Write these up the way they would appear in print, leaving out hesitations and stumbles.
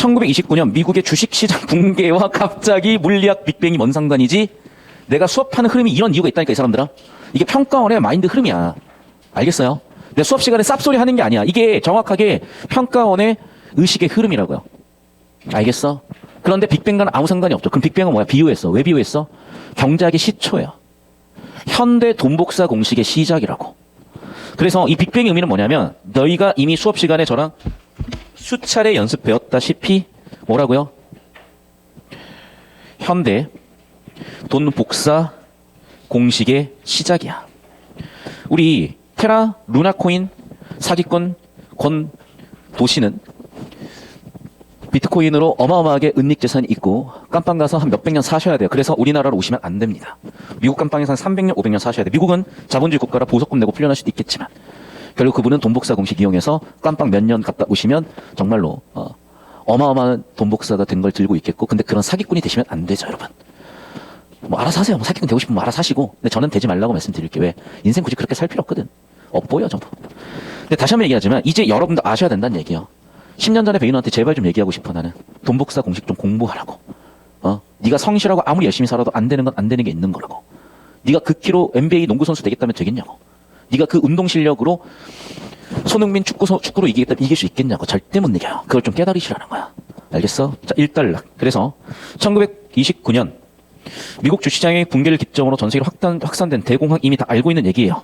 1929년 미국의 주식시장 붕괴와 갑자기 물리학 빅뱅이 뭔 상관이지? 내가 수업하는 흐름이 이런 이유가 있다니까, 이 사람들아. 이게 평가원의 마인드 흐름이야. 알겠어요? 내 수업 시간에 쌉소리 하는 게 아니야. 이게 정확하게 평가원의 의식의 흐름이라고요. 알겠어? 그런데 빅뱅과는 아무 상관이 없죠. 그럼 빅뱅은 뭐야? 비유했어. 왜 비유했어? 경제학의 시초예요. 현대 돈복사 공식의 시작이라고. 그래서 이 빅뱅의 의미는 뭐냐면 너희가 이미 수업 시간에 저랑 수차례 연습배웠다시피 뭐라고요? 현대 돈복사 공식의 시작이야. 우리 테라 루나코인 사기꾼 권 도시는 비트코인으로 어마어마하게 은닉 재산이 있고 깜빵 가서 한 몇백 년 사셔야 돼요. 그래서 우리나라로 오시면 안 됩니다. 미국 깜빵에서 한 300년, 500년 사셔야 돼요. 미국은 자본주의 국가라 보석금 내고 풀려날 수도 있겠지만 결국 그분은 돈복사 공식 이용해서 깜빵 몇 년 갔다 오시면 정말로 어마어마한 돈복사가 된 걸 들고 있겠고 근데 그런 사기꾼이 되시면 안 되죠, 여러분. 뭐 알아서 하세요. 뭐 사기꾼 되고 싶으면 알아서 하시고 근데 저는 되지 말라고 말씀드릴게요. 왜? 인생 굳이 그렇게 살 필요 없거든. 없보여 전부. 근데 다시 한번 얘기하지만 이제 여러분도 아셔야 된다는 얘기예요. 10년 전에 배인호한테 제발 좀 얘기하고 싶어. 나는 돈복사 공식 좀 공부하라고. 네가 성실하고 아무리 열심히 살아도 안 되는 건 안 되는 게 있는 거라고. 네가 그 키로 NBA 농구 선수 되겠다면 되겠냐고. 네가 그 운동 실력으로 손흥민 축구로 이길 수 있겠냐고. 절대 못 이겨요. 그걸 좀 깨달으시라는 거야. 알겠어? 자, 1달러. 그래서 1929년 미국 주시장의 붕괴를 기점으로 전 세계로 확산된 대공황 이미 다 알고 있는 얘기예요.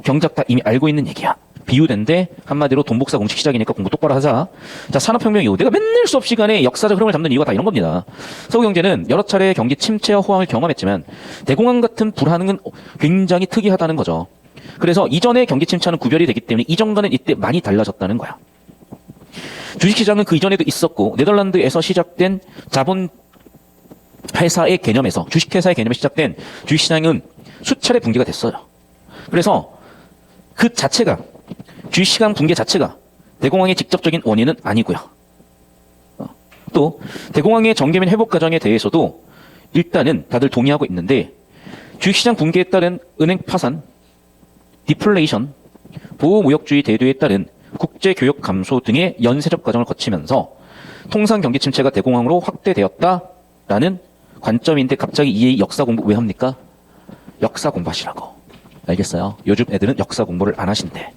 경작 다 이미 알고 있는 얘기야. 비유된데 한마디로 돈복사 공식 시작이니까 공부 똑바로 하자. 자, 산업혁명 이후 내가 맨날 수업 시간에 역사적 흐름을 잡는 이유가 다 이런 겁니다. 서구 경제는 여러 차례 경기 침체와 호황을 경험했지만 대공황 같은 불황은 굉장히 특이하다는 거죠. 그래서 이전의 경기 침체와는 구별이 되기 때문에 이전과는 이때 많이 달라졌다는 거야. 주식시장은 그 이전에도 있었고 네덜란드에서 시작된 자본 회사의 개념에서 주식회사의 개념에 시작된 주식시장은 수차례 붕괴가 됐어요. 그래서 그 자체가 주식시장 붕괴 자체가 대공황의 직접적인 원인은 아니고요. 또 대공황의 전개 및 회복 과정에 대해서도 일단은 다들 동의하고 있는데 주식시장 붕괴에 따른 은행 파산, 디플레이션, 보호무역주의 대두에 따른 국제교역 감소 등의 연쇄적 과정을 거치면서 통상 경기 침체가 대공황으로 확대되었다라는 관점인데 갑자기 이 역사 공부 왜 합니까? 역사 공부하시라고. 알겠어요? 요즘 애들은 역사 공부를 안 하신대.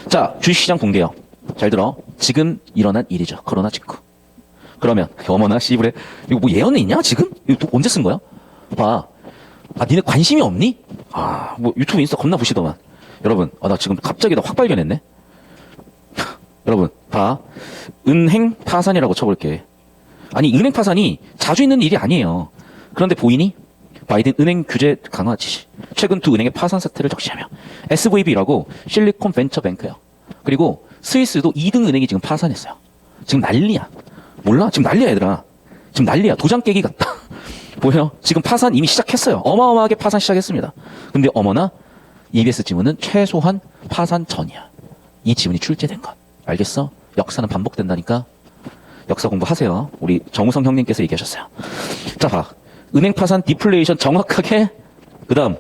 자, 주식시장 붕괴요. 잘 들어. 지금 일어난 일이죠. 코로나 직후. 그러면 어머나 씨부레 이거 뭐 예언은 있냐 지금? 이거 언제 쓴 거야? 봐. 니네 관심이 없니? 뭐 유튜브 인스타 겁나 보시더만. 여러분, 나 지금 갑자기 나 확 발견했네. 여러분, 봐. 은행 파산이라고 쳐볼게. 아니, 은행 파산이 자주 있는 일이 아니에요. 그런데 보이니? 바이든 은행 규제 강화 지시. 최근 두 은행의 파산 사태를 적시하며 SVB라고 실리콘 벤처 뱅크예요. 그리고 스위스도 2등 은행이 지금 파산했어요. 지금 난리야. 몰라? 지금 난리야, 얘들아. 지금 난리야. 도장 깨기 같다. 보여요? 지금 파산 이미 시작했어요. 어마어마하게 파산 시작했습니다. 근데 어머나 EBS 지문은 최소한 파산 전이야. 이 지문이 출제된 것. 알겠어? 역사는 반복된다니까. 역사 공부하세요. 우리 정우성 형님께서 얘기하셨어요. 자, 봐. 은행 파산, 디플레이션 정확하게 그 다음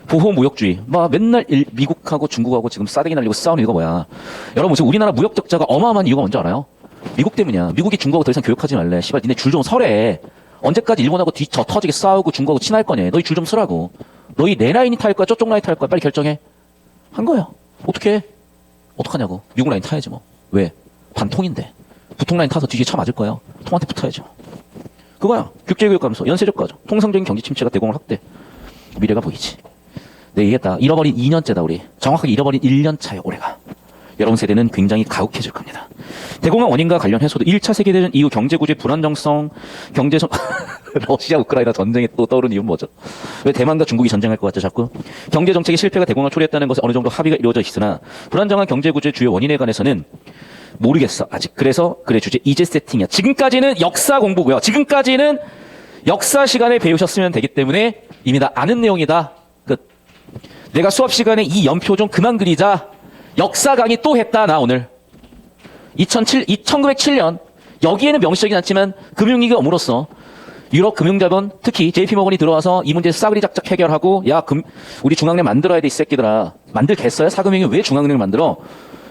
보호무역주의. 맨날 미국하고 중국하고 지금 싸대기 날리고 싸우는 이유가 뭐야. 여러분 지금 우리나라 무역 적자가 어마어마한 이유가 뭔지 알아요? 미국 때문이야. 미국이 중국하고 더 이상 교역하지 말래. 씨발 니네 줄 좀 서래. 언제까지 일본하고 뒤져 터지게 싸우고 중국하고 친할 거냐. 너희 줄 좀 서라고. 너희 내 라인이 탈 거야 저쪽 라인 탈 거야. 빨리 결정해. 한 거예요. 어떻게 해? 어떡하냐고. 미국 라인 타야지 뭐. 왜? 반통인데. 부통 라인 타서 뒤에 차 맞을 거예요. 통한테 붙어야죠. 그거야. 국제교육 감소, 연쇄적 과정, 통상적인 경기 침체가 대공황 확대. 미래가 보이지. 내가 얘기했다. 잃어버린 2년째다 우리. 정확하게 잃어버린 1년 차에 올해가. 여러분 세대는 굉장히 가혹해질 겁니다. 대공황 원인과 관련해서도 1차 세계대전 이후 경제구조의 불안정성, 러시아 우크라이나 전쟁이 또 떠오르는 이유는 뭐죠? 왜 대만과 중국이 전쟁할 것 같죠 자꾸? 경제정책의 실패가 대공황을 초래했다는 것에 어느 정도 합의가 이루어져 있으나 불안정한 경제구조의 주요 원인에 관해서는 모르겠어 아직. 그래서 그래 주제 이제 세팅이야. 지금까지는 역사 공부고요. 지금까지는 역사 시간에 배우셨으면 되기 때문에 이미 다 아는 내용이다. 끝. 내가 수업 시간에 이 연표 좀 그만 그리자. 역사 강의 또 했다 나 오늘. 1907년 여기에는 명시하진 않지만 금융위기가 오므로써 유럽 금융자본 특히 JP모건이 들어와서 이 문제 싸그리 작작 해결하고 우리 중앙은행 만들어야 돼 이 새끼들아. 만들겠어요? 사금융이 왜 중앙은행을 만들어?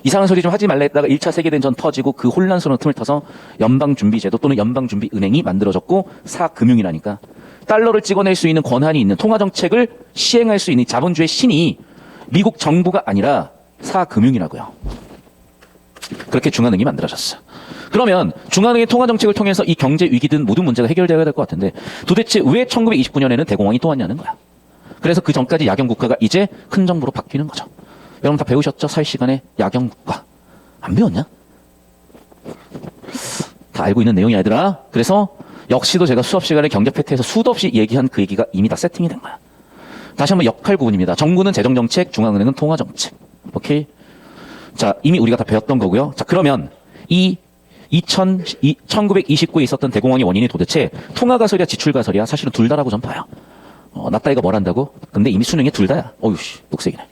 이상한 소리 좀 하지 말라 했다가 1차 세계대전 터지고 그 혼란스러운 틈을 타서 연방준비제도 또는 연방준비은행이 만들어졌고 사금융이라니까. 달러를 찍어낼 수 있는 권한이 있는 통화정책을 시행할 수 있는 자본주의 신이 미국 정부가 아니라 사금융이라고요. 그렇게 중앙은행이 만들어졌어. 그러면 중앙은행의 통화정책을 통해서 이 경제 위기든 모든 문제가 해결되어야 될 것 같은데 도대체 왜 1929년에는 대공황이 또 왔냐는 거야. 그래서 그 전까지 야경국가가 이제 큰 정부로 바뀌는 거죠. 여러분 다 배우셨죠? 사회 시간에 야경국가. 안 배웠냐? 다 알고 있는 내용이야 얘들아. 그래서 역시도 제가 수업 시간에 경제 패트에서 수도 없이 얘기한 그 얘기가 이미 다 세팅이 된 거야. 다시 한번 역할 구분입니다. 정부는 재정정책, 중앙은행은 통화정책. 오케이? 자, 이미 우리가 다 배웠던 거고요. 자, 그러면 이 1929에 있었던 대공황의 원인이 도대체 통화가설이야 지출가설이야? 사실은 둘 다라고 전 봐요. 낫다이가 뭘 한다고? 근데 이미 수능에 둘 다야. 어휴씨, 녹색이네.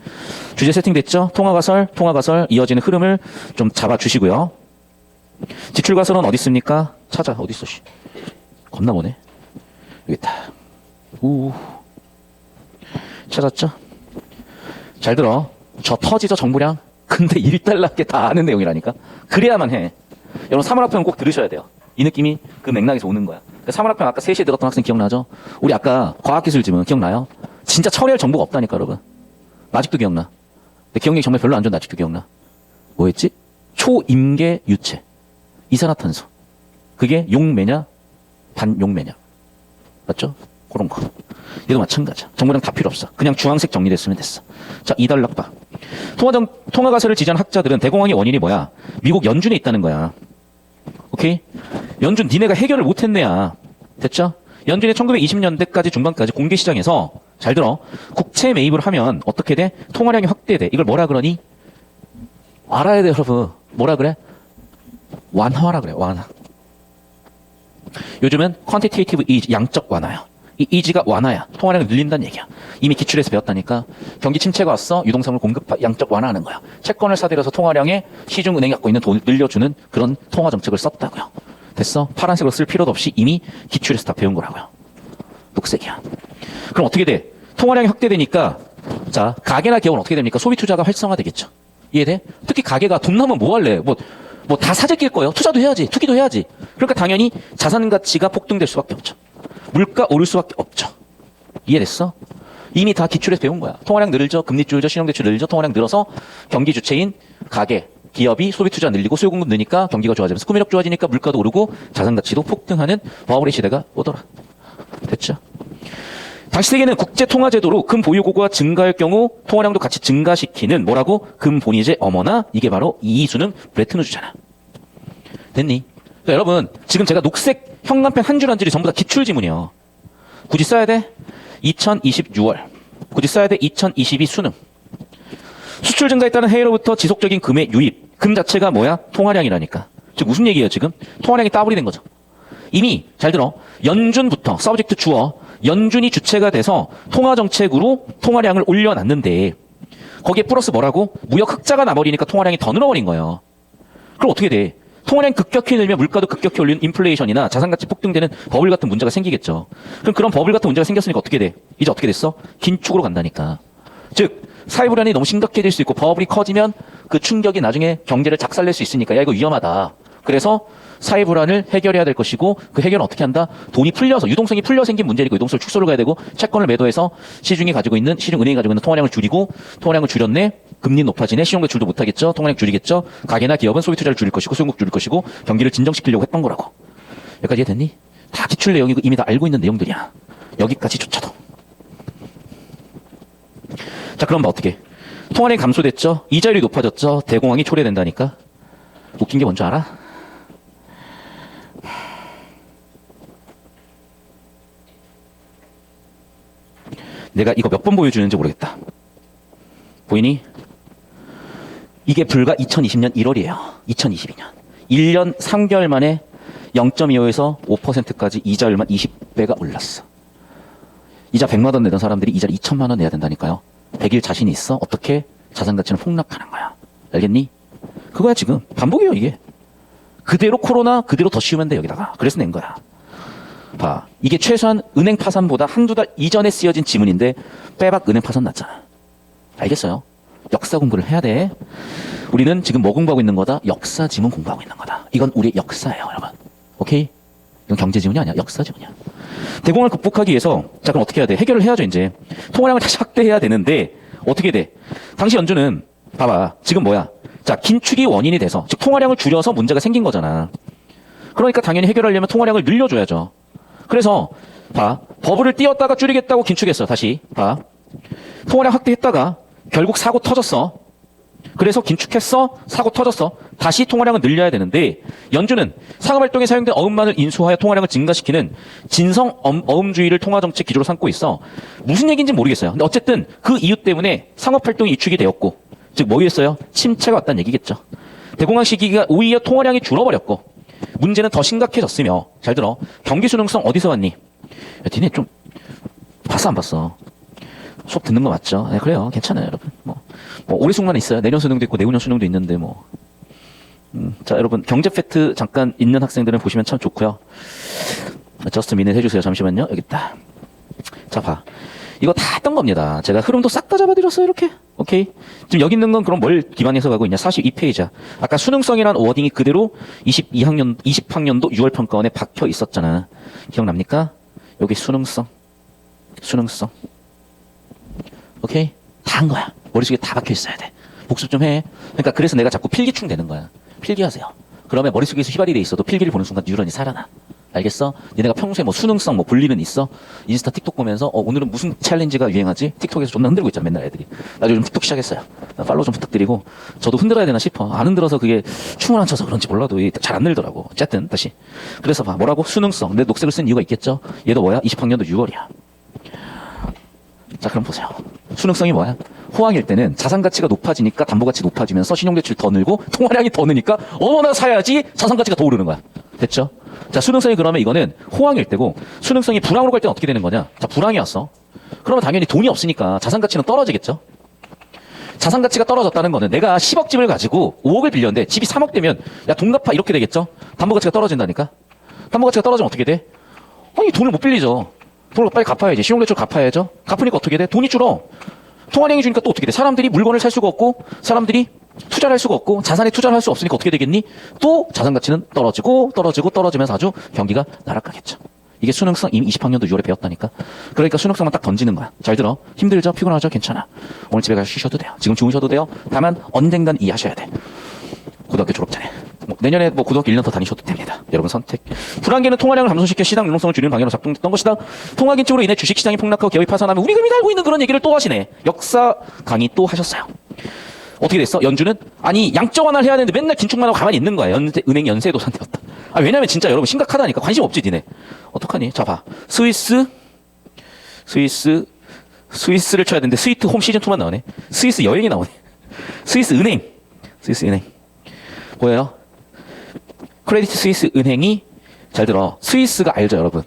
주제 세팅됐죠? 통화가설 이어지는 흐름을 좀 잡아주시고요. 지출가설은 어디 있습니까? 찾아. 어디 있어? 씨. 겁나 보네. 여기 있다. 우. 찾았죠? 잘 들어. 저 터지죠 정부량? 근데 1달러께 다 아는 내용이라니까. 그래야만 해. 여러분 사물학평 꼭 들으셔야 돼요. 이 느낌이 그 맥락에서 오는 거야. 사물학평 아까 3시에 들었던 학생 기억나죠? 우리 아까 과학기술지문 기억나요? 진짜 처리할 정보가 없다니까 여러분. 아직도 기억나. 근데 기억력이 정말 별로 안 좋은데 아직도 기억나. 뭐였지? 초임계 유체. 이산화탄소. 그게 용매냐? 반용매냐? 맞죠? 그런 거. 얘도 마찬가지야. 정보량 다 필요 없어. 그냥 주황색 정리됐으면 됐어. 자, 2달러 봐. 통화가설을 지지하는 학자들은 대공황의 원인이 뭐야? 미국 연준에 있다는 거야. 오케이? 연준 니네가 해결을 못했네야. 됐죠? 연준이 1920년대까지 중반까지 공개시장에서 잘 들어. 국채 매입을 하면 어떻게 돼? 통화량이 확대돼. 이걸 뭐라 그러니? 알아야 돼 여러분. 뭐라 그래? 완화라 그래. 완화. 요즘은 quantitative ease, 양적 완화야. 이 easy가 완화야. 통화량을 늘린다는 얘기야. 이미 기출에서 배웠다니까. 경기 침체가 왔어. 유동성을 양적 완화하는 거야. 채권을 사들여서 통화량에 시중은행이 갖고 있는 돈을 늘려주는 그런 통화정책을 썼다고요. 됐어? 파란색으로 쓸 필요도 없이 이미 기출에서 다 배운 거라고요. 녹색이야. 그럼 어떻게 돼? 통화량이 확대되니까 자 가계나 기업은 어떻게 됩니까? 소비 투자가 활성화되겠죠. 이해돼? 특히 가계가 돈 나면 뭐 할래? 뭐 다 사재 낄 거예요. 투자도 해야지. 투기도 해야지. 그러니까 당연히 자산 가치가 폭등될 수밖에 없죠. 물가 오를 수밖에 없죠. 이해됐어? 이미 다 기출에서 배운 거야. 통화량 늘죠. 금리 줄죠. 신용대출 늘죠. 통화량 늘어서 경기 주체인 가계, 기업이 소비 투자 늘리고 수요 공급 느니까 경기가 좋아지면서 구매력 좋아지니까 물가도 오르고 자산 가치도 폭등하는 버블의 시대가 오더라. 됐죠? 당시 세계는 국제통화제도로 금 보유고가 증가할 경우 통화량도 같이 증가시키는 뭐라고? 금 본위제 어머나 이게 바로 이수능 브레튼 우즈잖아. 됐니? 그러니까 여러분 지금 제가 녹색 형광펜 한 줄 한 줄이 전부 다 기출지문이에요. 굳이 써야 돼? 2026월. 굳이 써야 돼? 2022 수능. 수출 증가에 따른 해외로부터 지속적인 금의 유입. 금 자체가 뭐야? 통화량이라니까. 지금 무슨 얘기예요 지금? 통화량이 따블이 된 거죠. 이미 잘 들어. 연준부터 서브젝트 주어. 연준이 주체가 돼서 통화정책으로 통화량을 올려놨는데 거기에 플러스 뭐라고? 무역 흑자가 나버리니까 통화량이 더 늘어버린 거예요. 그럼 어떻게 돼? 통화량이 급격히 늘면 물가도 급격히 올리는 인플레이션이나 자산가치 폭등되는 버블 같은 문제가 생기겠죠. 그럼 그런 버블 같은 문제가 생겼으니까 어떻게 돼? 이제 어떻게 됐어? 긴축으로 간다니까. 즉 사회 불안이 너무 심각해질 수 있고 버블이 커지면 그 충격이 나중에 경제를 작살낼 수 있으니까 야 이거 위험하다. 그래서 사회 불안을 해결해야 될 것이고 그 해결은 어떻게 한다? 돈이 풀려서 유동성이 풀려 생긴 문제니까 유동성을 축소를 가야 되고 채권을 매도해서 시중은행이 가지고 있는 통화량을 줄이고 통화량을 줄였네. 금리 높아지네. 신용대출도 못하겠죠. 통화량 줄이겠죠. 가게나 기업은 소비 투자를 줄일 것이고 수용국 줄일 것이고 경기를 진정시키려고 했던 거라고. 여기까지 이해됐니? 다 기출 내용이고 이미 다 알고 있는 내용들이야. 여기까지조차도. 자 그럼 어떻게? 통화량이 감소됐죠. 이자율이 높아졌죠. 대공황이 초래된다니까. 웃긴 게 뭔지 알아? 내가 이거 몇 번 보여주는지 모르겠다. 보이니? 이게 불과 2020년 1월이에요. 2022년. 1년 3개월 만에 0.25에서 5%까지 이자율만 20배가 올랐어. 이자 100만 원 내던 사람들이 이자를 2천만 원 내야 된다니까요. 100일 자신이 있어? 어떻게? 자산 가치는 폭락하는 거야. 알겠니? 그거야 지금. 반복이에요 이게. 그대로 코로나 그대로 더 씌우면 돼 여기다가. 그래서 낸 거야. 봐. 이게 최소한 은행 파산보다 한두 달 이전에 쓰여진 지문인데 빼박 은행 파산 났잖아. 알겠어요? 역사 공부를 해야 돼. 우리는 지금 뭐 공부하고 있는 거다? 역사 지문 공부하고 있는 거다. 이건 우리의 역사예요, 여러분. 오케이? 이건 경제 지문이 아니야. 역사 지문이야. 대공황을 극복하기 위해서 자 그럼 어떻게 해야 돼? 해결을 해야죠 이제. 통화량을 다시 확대해야 되는데 어떻게 돼? 당시 연준은 봐봐 지금 뭐야? 자 긴축이 원인이 돼서 즉 통화량을 줄여서 문제가 생긴 거잖아. 그러니까 당연히 해결하려면 통화량을 늘려줘야죠. 그래서 봐 버블을 띄웠다가 줄이겠다고 긴축했어. 다시 봐 통화량 확대했다가 결국 사고 터졌어. 그래서 긴축했어. 사고 터졌어. 다시 통화량을 늘려야 되는데 연준은 상업활동에 사용된 어음만을 인수하여 통화량을 증가시키는 진성 어음주의를 통화정책 기조로 삼고 있어. 무슨 얘기인지 모르겠어요. 근데 어쨌든 그 이유 때문에 상업활동이 위축이 되었고 즉 뭐겠어요? 침체가 왔다는 얘기겠죠. 대공황 시기가 오히려 통화량이 줄어버렸고 문제는 더 심각해졌으며 잘 들어. 경기 수능성 어디서 왔니? 야, 니네 좀 봤어 안 봤어? 수업 듣는 거 맞죠? 네, 그래요. 괜찮아요, 여러분. 뭐 올해 수능만 있어요. 내년 수능도 있고 내후년 수능도 있는데 뭐. 자, 여러분 경제 팩트 잠깐 있는 학생들은 보시면 참 좋고요. 저스트 미닛 해주세요. 잠시만요. 여기 있다. 자, 봐. 이거 다 했던 겁니다. 제가 흐름도 싹 다 잡아드렸어요. 이렇게. 오케이. 지금 여기 있는 건 그럼 뭘 기반해서 가고 있냐? 42페이지야. 아까 수능성이라는 워딩이 그대로 20학년도 6월 평가원에 박혀 있었잖아. 기억납니까? 여기 수능성. 오케이? 다 한 거야. 머릿속에 다 박혀 있어야 돼. 복습 좀 해. 그러니까 그래서 내가 자꾸 필기충 되는 거야. 필기하세요. 그러면 머릿속에서 휘발이 돼 있어도 필기를 보는 순간 뉴런이 살아나. 알겠어? 니네가 평소에 뭐 수능성 뭐 분리는 있어? 인스타 틱톡 보면서 오늘은 무슨 챌린지가 유행하지? 틱톡에서 존나 흔들고 있잖아 맨날 애들이. 나 요즘 틱톡 시작했어요. 팔로우 좀 부탁드리고 저도 흔들어야 되나 싶어. 안 흔들어서 그게 춤을 안 춰서 그런지 몰라도 잘 안 늘더라고. 어쨌든 다시. 그래서 봐. 뭐라고? 수능성. 내 녹색을 쓴 이유가 있겠죠? 얘도 뭐야? 20학년도 6월이야. 자 그럼 보세요. 수능성이 뭐야? 호황일 때는 자산가치가 높아지니까 담보가치 높아지면서 신용대출 더 늘고 통화량이 더 느니까 어머나 사야지 자산가치가 더 오르는 거야. 됐죠? 자 수능성이 그러면 이거는 호황일 때고 수능성이 불황으로 갈 때는 어떻게 되는 거냐? 자 불황이 왔어. 그러면 당연히 돈이 없으니까 자산가치는 떨어지겠죠? 자산가치가 떨어졌다는 거는 내가 10억 집을 가지고 5억을 빌렸는데 집이 3억 되면 야 돈 갚아 이렇게 되겠죠? 담보가치가 떨어진다니까? 담보가치가 떨어지면 어떻게 돼? 아니 돈을 못 빌리죠. 돈을 빨리 갚아야지. 신용대출 갚아야죠. 갚으니까 어떻게 돼? 돈이 줄어. 통화량이 주니까 또 어떻게 돼? 사람들이 물건을 살 수가 없고 사람들이 투자를 할 수가 없고 자산에 투자를 할 수 없으니까 어떻게 되겠니? 또 자산 가치는 떨어지면서 아주 경기가 나락가겠죠. 이게 수능성 이미 20학년도 6월에 배웠다니까. 그러니까 수능성만 딱 던지는 거야. 잘 들어. 힘들죠? 피곤하죠? 괜찮아. 오늘 집에 가서 쉬셔도 돼요. 지금 주무셔도 돼요. 다만 언젠간 이해하셔야 돼. 고등학교 졸업 전에. 내년에 고등학교 1년 더 다니셔도 됩니다. 여러분 선택. 불안계는 통화량을 감소시켜 시장 유동성을 줄이는 방향으로 작동됐던 것이다. 통화 긴축으로 인해 주식시장이 폭락하고 기업이 파산하면 우리가 이미 알고 있는 그런 얘기를 또 하시네. 역사 강의 또 하셨어요. 어떻게 됐어? 연준은 아니 양적 완화를 해야 되는데 맨날 긴축만 하고 가만히 있는 거야. 은행 연쇄도산 되었다. 왜냐면 진짜 여러분 심각하다니까. 관심 없지 니네. 어떡하니? 자 봐. 스위스를 쳐야 되는데 스위트 홈 시즌2만 나오네. 스위스 여행이 나오네. 스위스 은행 보여요? 크레디트 스위스 은행이 잘 들어. 스위스가 알죠, 여러분?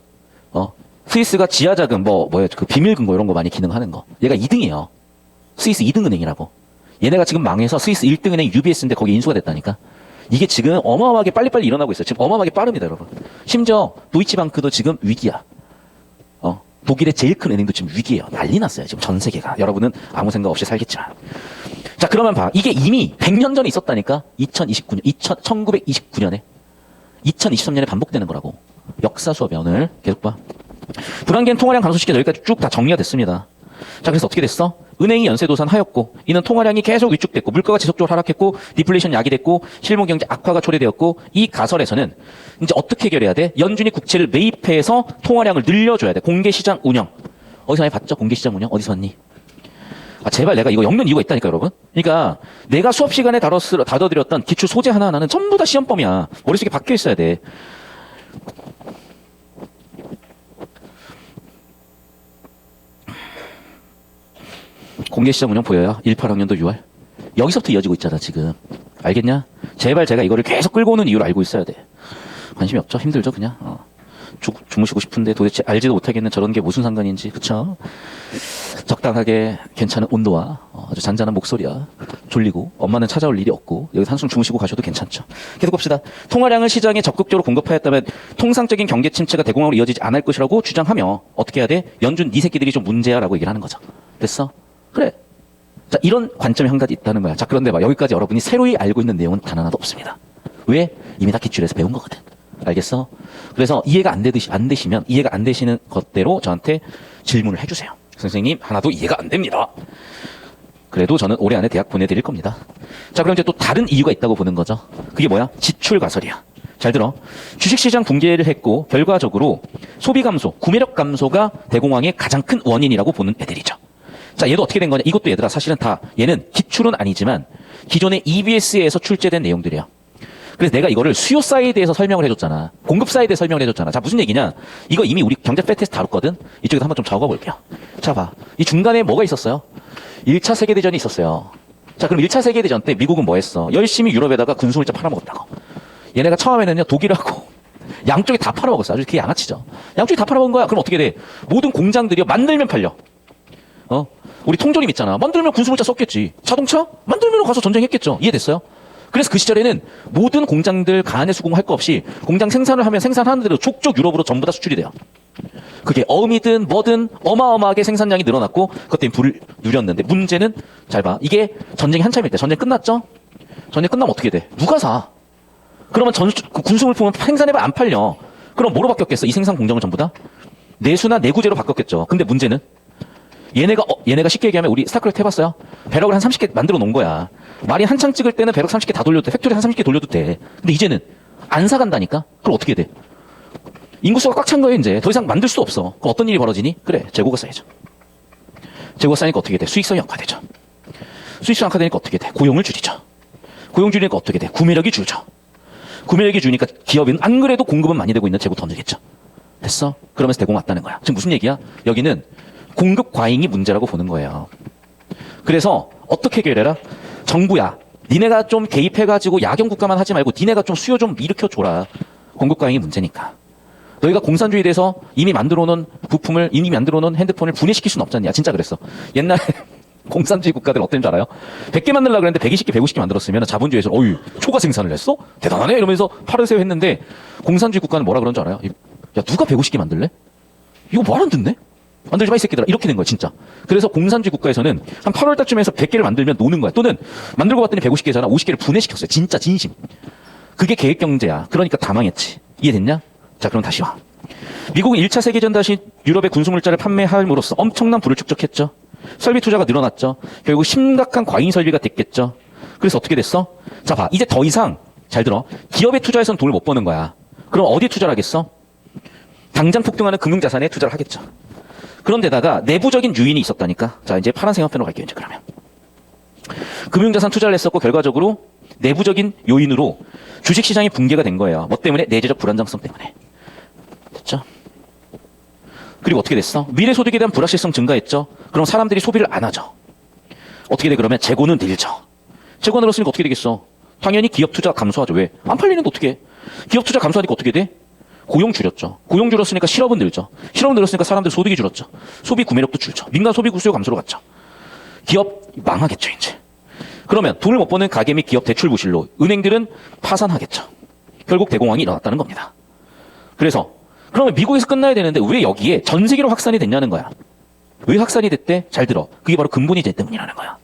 스위스가 지하자금 그 비밀금고 이런 거 많이 기능하는 거. 얘가 2등이에요. 스위스 2등 은행이라고. 얘네가 지금 망해서 스위스 1등 은행 UBS인데 거기 인수가 됐다니까. 이게 지금 어마어마하게 빨리빨리 일어나고 있어요. 지금 어마어마하게 빠릅니다, 여러분. 심지어 도이치방크도 지금 위기야. 독일의 제일 큰 은행도 지금 위기예요. 난리 났어요. 지금 전 세계가. 여러분은 아무 생각 없이 살겠지만. 자, 그러면 봐. 이게 이미 100년 전에 있었다니까. 1929년에. 2023년에 반복되는 거라고. 역사 수업이야, 오늘. 계속 봐. 불안계는 통화량 감소시켜 여기까지 쭉 다 정리가 됐습니다. 자, 그래서 어떻게 됐어? 은행이 연쇄도산하였고, 이는 통화량이 계속 위축됐고, 물가가 지속적으로 하락했고, 디플레이션 야기됐고, 실물 경제 악화가 초래되었고, 이 가설에서는 이제 어떻게 해결해야 돼? 연준이 국채를 매입해서 통화량을 늘려줘야 돼. 공개시장 운영. 어디서 많이 봤죠? 공개시장 운영? 어디서 봤니? 제발 내가 이거 엮는 이유가 있다니까, 여러분. 그러니까 내가 수업 시간에 다뤄드렸던 기출 소재 하나하나는 전부 다 시험범이야. 머릿속에 박혀 있어야 돼. 공개시장 운영 보여요? 18학년도 6월. 여기서부터 이어지고 있잖아, 지금. 알겠냐? 제발 제가 이거를 계속 끌고 오는 이유를 알고 있어야 돼. 관심이 없죠? 힘들죠, 그냥? 주무시고 싶은데 도대체 알지도 못하겠는 저런 게 무슨 상관인지, 그쵸? 적당하게 괜찮은 온도와 아주 잔잔한 목소리야. 졸리고, 엄마는 찾아올 일이 없고, 여기서 한숨 주무시고 가셔도 괜찮죠. 계속 봅시다. 통화량을 시장에 적극적으로 공급하였다면 통상적인 경제 침체가 대공황으로 이어지지 않을 것이라고 주장하며, 어떻게 해야 돼? 연준 니 새끼들이 좀 문제야 라고 얘기를 하는 거죠. 됐어? 그래. 자, 이런 관점이 한 가지 있다는 거야. 자, 그런데 봐. 여기까지 여러분이 새로이 알고 있는 내용은 단 하나도 없습니다. 왜? 이미 다 기출에서 배운 거거든. 알겠어? 그래서 이해가 안 되시면 이해가 안 되시는 것대로 저한테 질문을 해주세요. 선생님, 하나도 이해가 안 됩니다. 그래도 저는 올해 안에 대학 보내드릴 겁니다. 자, 그럼 이제 또 다른 이유가 있다고 보는 거죠. 그게 뭐야? 지출 가설이야. 잘 들어. 주식시장 붕괴를 했고 결과적으로 소비 감소, 구매력 감소가 대공황의 가장 큰 원인이라고 보는 애들이죠. 자, 얘도 어떻게 된 거냐? 이것도 얘들아 사실은 다 얘는 기출은 아니지만 기존의 EBS에서 출제된 내용들이야. 그래서 내가 이거를 수요 사이드에서 설명을 해줬잖아. 공급 사이드에 설명을 해줬잖아. 자, 무슨 얘기냐? 이거 이미 우리 경제 팩트에서 다뤘거든? 이쪽에서 한번 좀 적어볼게요. 자, 봐. 이 중간에 뭐가 있었어요? 1차 세계대전이 있었어요. 자, 그럼 1차 세계대전 때 미국은 뭐 했어? 열심히 유럽에다가 군수물자 팔아먹었다고. 얘네가 처음에는요, 독일하고 양쪽에 다 팔아먹었어. 아주 그게 양아치죠. 양쪽에 다 팔아먹은 거야. 그럼 어떻게 돼? 모든 공장들이요, 만들면 팔려. 우리 통조림 있잖아. 만들면 군수물자 썼겠지. 자동차? 만들면 가서 전쟁했겠죠. 이해됐어요? 그래서 그 시절에는 모든 공장들 가안에 수공할 거 없이 공장 생산을 하면 생산하는 대로 족족 유럽으로 전부 다 수출이 돼요. 그게 어음이든 뭐든 어마어마하게 생산량이 늘어났고 그것 때문에 불을 누렸는데 문제는 잘 봐. 이게 전쟁이 한참일 때 전쟁 끝났죠? 전쟁 끝나면 어떻게 돼? 누가 사? 그러면 군수물품은 생산해봐 안 팔려. 그럼 뭐로 바뀌었겠어? 이 생산 공정을 전부 다? 내수나 내구재로 바뀌었겠죠. 근데 문제는 얘네가 쉽게 얘기하면 우리 스타크래프트 해봤어요? 배럭을 한 30개 만들어 놓은 거야. 말이 한창 찍을 때는 배럭 30개 다 돌려도 돼. 팩토리 한 30개 돌려도 돼. 근데 이제는 안 사간다니까? 그럼 어떻게 돼? 인구수가 꽉 찬 거예요, 이제. 더 이상 만들 수 없어. 그럼 어떤 일이 벌어지니? 그래, 재고가 쌓이죠. 재고가 쌓이니까 어떻게 돼? 수익성이 악화되죠. 수익성 악화되니까 어떻게 돼? 고용을 줄이죠. 고용 줄이니까 어떻게 돼? 구매력이 줄죠. 구매력이 줄니까 기업은 안 그래도 공급은 많이 되고 있는 재고 더 늘겠죠. 됐어? 그러면서 대공 왔다는 거야. 지금 무슨 얘기야? 여기는 공급 과잉이 문제라고 보는 거예요. 그래서 어떻게 해결해라? 정부야, 니네가 좀 개입해가지고 야경 국가만 하지 말고 니네가 좀 수요 좀 일으켜줘라. 공급 과잉이 문제니까. 너희가 공산주의에 대해서 이미 만들어놓은 부품을, 이미 만들어놓은 핸드폰을 분해시킬 수는 없잖냐. 진짜 그랬어. 옛날에 공산주의 국가들 어땠는 줄 알아요? 100개 만들려고 그랬는데 120개, 150개 만들었으면 자본주의에서 어휴, 초과 생산을 했어? 대단하네? 이러면서 팔으세요 했는데 공산주의 국가는 뭐라 그런 줄 알아요? 야, 누가 150개 만들래? 이거 말 안 듣네? 만들지 마, 이 새끼들아. 이렇게 된 거야, 진짜. 그래서 공산주의 국가에서는 한 8월 달쯤에서 100개를 만들면 노는 거야. 또는 만들고 봤더니 150개잖아. 50개를 분해시켰어요. 진짜 진심. 그게 계획경제야. 그러니까 다 망했지. 이해됐냐? 자, 그럼 다시 와. 미국은 1차 세계전 다시 유럽의 군수물자를 판매함으로써 엄청난 부를 축적했죠. 설비 투자가 늘어났죠. 결국 심각한 과잉 설비가 됐겠죠. 그래서 어떻게 됐어? 자, 봐. 이제 더 이상, 잘 들어. 기업에 투자해서는 돈을 못 버는 거야. 그럼 어디에 투자를 하겠어? 당장 폭등하는 금융자산에 투자를 하겠죠. 그런데다가 내부적인 요인이 있었다니까. 자, 이제 파란색 화폐로 갈게요, 이제 그러면. 금융자산 투자를 했었고, 결과적으로 내부적인 요인으로 주식시장이 붕괴가 된 거예요. 뭐 때문에? 내재적 불안정성 때문에. 됐죠? 그리고 어떻게 됐어? 미래소득에 대한 불확실성 증가했죠? 그럼 사람들이 소비를 안 하죠. 어떻게 돼, 그러면? 재고는 늘죠. 재고 늘었으니까 어떻게 되겠어? 당연히 기업 투자 감소하죠. 왜? 안 팔리는데 어떻게 해? 기업 투자 감소하니까 어떻게 돼? 고용 줄였죠. 고용 줄었으니까 실업은 늘죠. 실업 늘었으니까 사람들 소득이 줄었죠. 소비 구매력도 줄죠. 민간 소비 구수요 감소로 갔죠. 기업 망하겠죠, 이제. 그러면 돈을 못 버는 가계 및 기업 대출 부실로 은행들은 파산하겠죠. 결국 대공황이 일어났다는 겁니다. 그래서 그러면 미국에서 끝나야 되는데 왜 여기에 전 세계로 확산이 됐냐는 거야. 왜 확산이 됐대? 잘 들어. 그게 바로 근본이제 때문이라는 거야.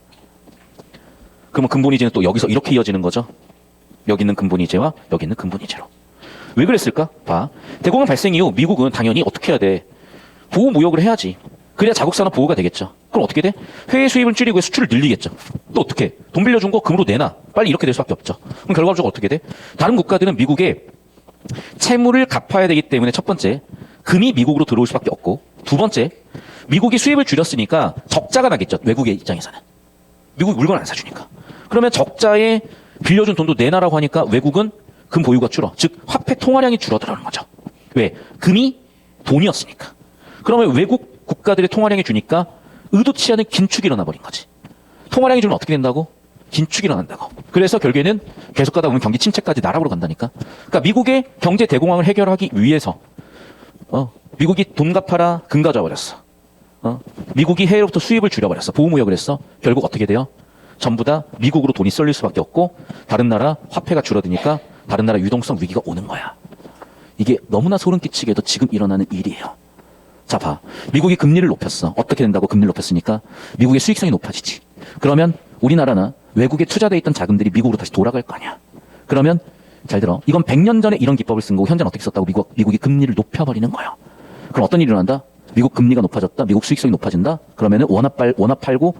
그러면 근본이제는 또 여기서 이렇게 이어지는 거죠. 여기 있는 근본이제와 여기 있는 근본이제로. 왜 그랬을까? 봐. 대공황 발생 이후 미국은 당연히 어떻게 해야 돼? 보호 무역을 해야지. 그래야 자국산업 보호가 되겠죠. 그럼 어떻게 돼? 해외 수입을 줄이고 수출을 늘리겠죠. 또 어떻게? 돈 빌려준 거 금으로 내놔. 빨리 이렇게 될 수밖에 없죠. 그럼 결과적으로 어떻게 돼? 다른 국가들은 미국에 채무를 갚아야 되기 때문에 첫 번째, 금이 미국으로 들어올 수밖에 없고, 두 번째, 미국이 수입을 줄였으니까 적자가 나겠죠. 외국의 입장에서는. 미국이 물건 안 사주니까. 그러면 적자에 빌려준 돈도 내놔라고 하니까 외국은 금 보유가 줄어. 즉 화폐 통화량이 줄어들어가는 거죠. 왜? 금이 돈이었으니까. 그러면 외국 국가들의 통화량이 주니까 의도치 않은 긴축이 일어나 버린 거지. 통화량이 줄면 어떻게 된다고? 긴축이 일어난다고. 그래서 결국에는 계속 가다 보면 경기 침체까지 나락으로 간다니까. 그러니까 미국의 경제 대공황을 해결하기 위해서 미국이 돈 갚아라 금 가져버렸어. 미국이 해외로부터 수입을 줄여버렸어. 보호무역을 했어. 결국 어떻게 돼요? 전부 다 미국으로 돈이 쏠릴 수밖에 없고 다른 나라 화폐가 줄어드니까 다른 나라 유동성 위기가 오는 거야. 이게 너무나 소름 끼치게도 지금 일어나는 일이에요. 자, 봐. 미국이 금리를 높였어. 어떻게 된다고 금리를 높였으니까? 미국의 수익성이 높아지지. 그러면 우리나라나 외국에 투자돼 있던 자금들이 미국으로 다시 돌아갈 거 아니야. 그러면 잘 들어. 이건 100년 전에 이런 기법을 쓴 거고 현재는 어떻게 썼다고 미국이 금리를 높여버리는 거예요. 그럼 어떤 일이 일어난다? 미국 금리가 높아졌다. 미국 수익성이 높아진다. 그러면은 원화 팔고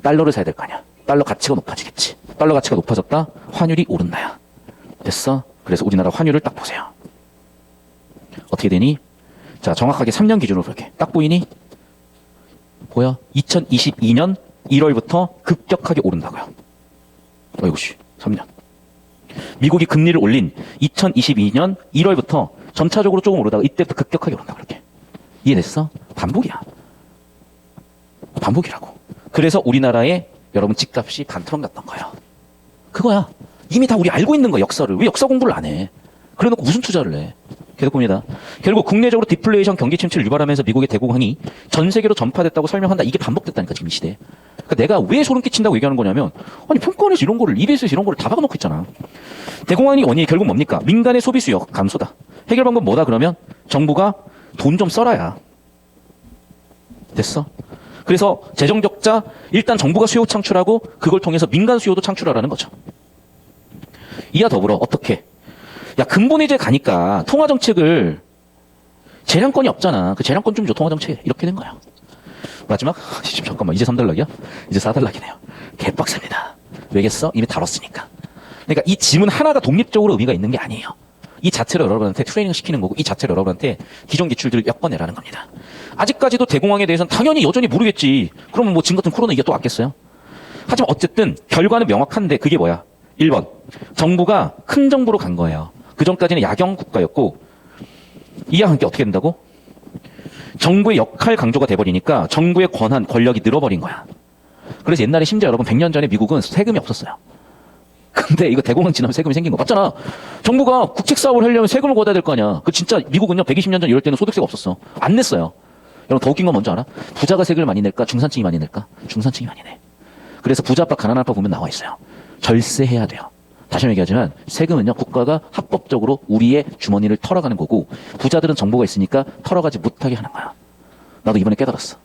달러를 사야 될 거 아니야. 달러 가치가 높아지겠지. 달러 가치가 높아졌다. 환율이 오른다야. 됐어? 그래서 우리나라 환율을 딱 보세요. 어떻게 되니? 자, 정확하게 3년 기준으로 볼게. 딱 보이니? 보여? 2022년 1월부터 급격하게 오른다고요. 어이구 씨, 3년. 미국이 금리를 올린 2022년 1월부터 전차적으로 조금 오르다가 이때부터 급격하게 오른다 그렇게. 이해됐어? 반복이야. 반복이라고. 그래서 우리나라의 여러분 집값이 반토막 났던 거예요. 그거야. 이미 다 우리 알고 있는 거야, 역사를. 왜 역사 공부를 안 해? 그래 놓고 무슨 투자를 해? 계속 봅니다. 결국 국내적으로 디플레이션 경기 침체를 유발하면서 미국의 대공황이 전 세계로 전파됐다고 설명한다. 이게 반복됐다니까 지금 이 시대에. 그러니까 내가 왜 소름 끼친다고 얘기하는 거냐면 아니 평가원에서 이런 거를 EBS에서 이런 거를 다 박아놓고 있잖아. 대공황이 원인이 결국 뭡니까? 민간의 소비 수요 감소다. 해결 방법 뭐다 그러면 정부가 돈 좀 써라야. 됐어? 그래서 재정 적자 일단 정부가 수요 창출하고 그걸 통해서 민간 수요도 창출하라는 거죠. 이와 더불어 어떻게? 야 근본이제 가니까 통화정책을 재량권이 없잖아. 그 재량권 좀 줘 통화정책 이렇게 된 거야. 마지막 지금 잠깐만 이제 3달락이야? 이제 4달락이네요. 개빡셉니다. 왜겠어? 이미 다뤘으니까. 그러니까 이 지문 하나가 독립적으로 의미가 있는 게 아니에요. 이 자체로 여러분한테 트레이닝 시키는 거고 이 자체로 여러분한테 기존 기출들을 엮어내라는 겁니다. 아직까지도 대공황에 대해서는 당연히 여전히 모르겠지. 그러면 뭐 지금 같은 코로나 이게 또 왔겠어요? 하지만 어쨌든 결과는 명확한데 그게 뭐야? 1번 정부가 큰 정부로 간 거예요. 그 전까지는 야경 국가였고 이와 함께 어떻게 된다고? 정부의 역할 강조가 돼버리니까 정부의 권한, 권력이 늘어버린 거야. 그래서 옛날에 심지어 여러분 100년 전에 미국은 세금이 없었어요. 근데 이거 대공황 지나면 세금이 생긴 거 맞잖아. 정부가 국책 사업을 하려면 세금을 걷어야 될 거 아니야. 그 진짜 미국은요 120년 전 이럴 때는 소득세가 없었어. 안 냈어요. 여러분 더 웃긴 건 뭔지 알아? 부자가 세금을 많이 낼까? 중산층이 많이 낼까? 중산층이 많이 내. 그래서 부자 아빠 가난한 아빠 보면 나와 있어요. 절세해야 돼요. 다시 한번 얘기하지만 세금은요 국가가 합법적으로 우리의 주머니를 털어가는 거고 부자들은 정보가 있으니까 털어가지 못하게 하는 거야. 나도 이번에 깨달았어.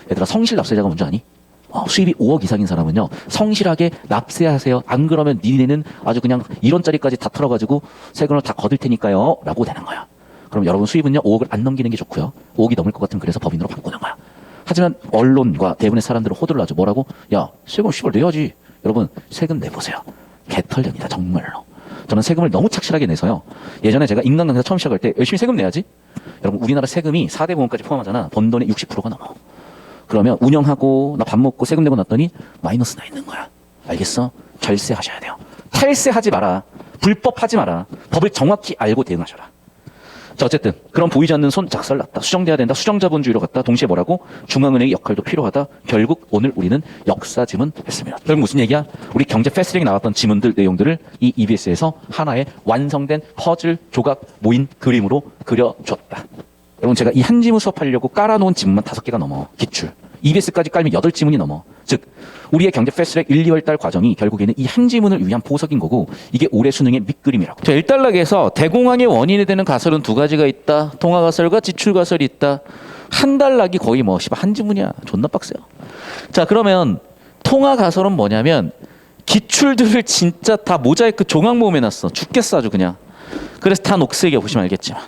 얘들아 성실 납세자가 뭔지 아니? 수입이 5억 이상인 사람은요 성실하게 납세하세요. 안 그러면 니네는 아주 그냥 1원짜리까지 다 털어가지고 세금을 다 거둘 테니까요 라고 되는 거야. 그럼 여러분 수입은요 5억을 안 넘기는 게 좋고요. 5억이 넘을 것 같으면 그래서 법인으로 바꾸는 거야. 하지만 언론과 대부분의 사람들은 호들라죠. 뭐라고? 야 세금 씨발 내야지. 여러분 세금 내보세요. 개털렵니다 정말로. 저는 세금을 너무 착실하게 내서요. 예전에 제가 인간 강사 처음 시작할 때 열심히 세금 내야지. 여러분 우리나라 세금이 4대 보험까지 포함하잖아. 번 돈의 60%가 넘어. 그러면 운영하고 나 밥 먹고 세금 내고 났더니 마이너스 나 있는 거야. 알겠어? 절세하셔야 돼요. 탈세하지 마라. 불법하지 마라. 법을 정확히 알고 대응하셔라. 자 어쨌든 그런 보이지 않는 손 작살났다. 수정돼야 된다. 수정자본주의로 갔다. 동시에 뭐라고? 중앙은행의 역할도 필요하다. 결국 오늘 우리는 역사 지문 했습니다. 결국 무슨 얘기야? 우리 경제 패스트랙에 나왔던 지문들 내용들을 이 EBS에서 하나의 완성된 퍼즐 조각 모인 그림으로 그려줬다. 여러분 제가 이 한 지문 수업하려고 깔아놓은 지문만 5개가 넘어. 기출. EBS까지 깔면 8지문이 넘어. 즉 우리의 경제 패스트랙 1, 2월 달 과정이 결국에는 이 한 지문을 위한 보석인 거고 이게 올해 수능의 밑그림이라고. 자 1단락에서 대공황의 원인이 되는 가설은 2가지가 있다. 통화가설과 지출가설이 있다. 한 단락이 거의 뭐 한 지문이야. 존나 빡세요. 자 그러면 통화가설은 뭐냐면 기출들을 진짜 다 모자이크 종합 모음해놨어. 죽겠어 아주 그냥. 그래서 다 녹색이야. 보시면 알겠지만.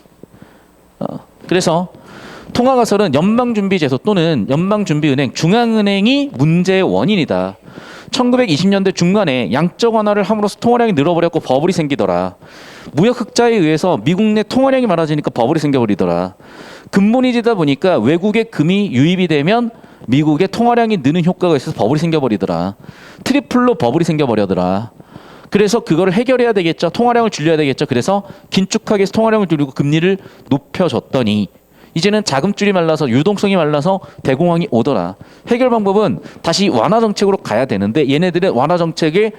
그래서 통화가설은 연방준비제도 또는 연방준비은행, 중앙은행이 문제의 원인이다. 1920년대 중간에 양적 완화를 함으로써 통화량이 늘어버렸고 버블이 생기더라. 무역 흑자에 의해서 미국 내 통화량이 많아지니까 버블이 생겨버리더라. 근본이지다 보니까 외국의 금이 유입이 되면 미국의 통화량이 느는 효과가 있어서 버블이 생겨버리더라. 트리플로 버블이 생겨버려더라. 그래서 그거를 해결해야 되겠죠. 통화량을 줄여야 되겠죠. 그래서 긴축하게 해서 통화량을 줄이고 금리를 높여줬더니 이제는 자금줄이 말라서 유동성이 말라서 대공황이 오더라. 해결 방법은 다시 완화 정책으로 가야 되는데 얘네들의 완화 정책에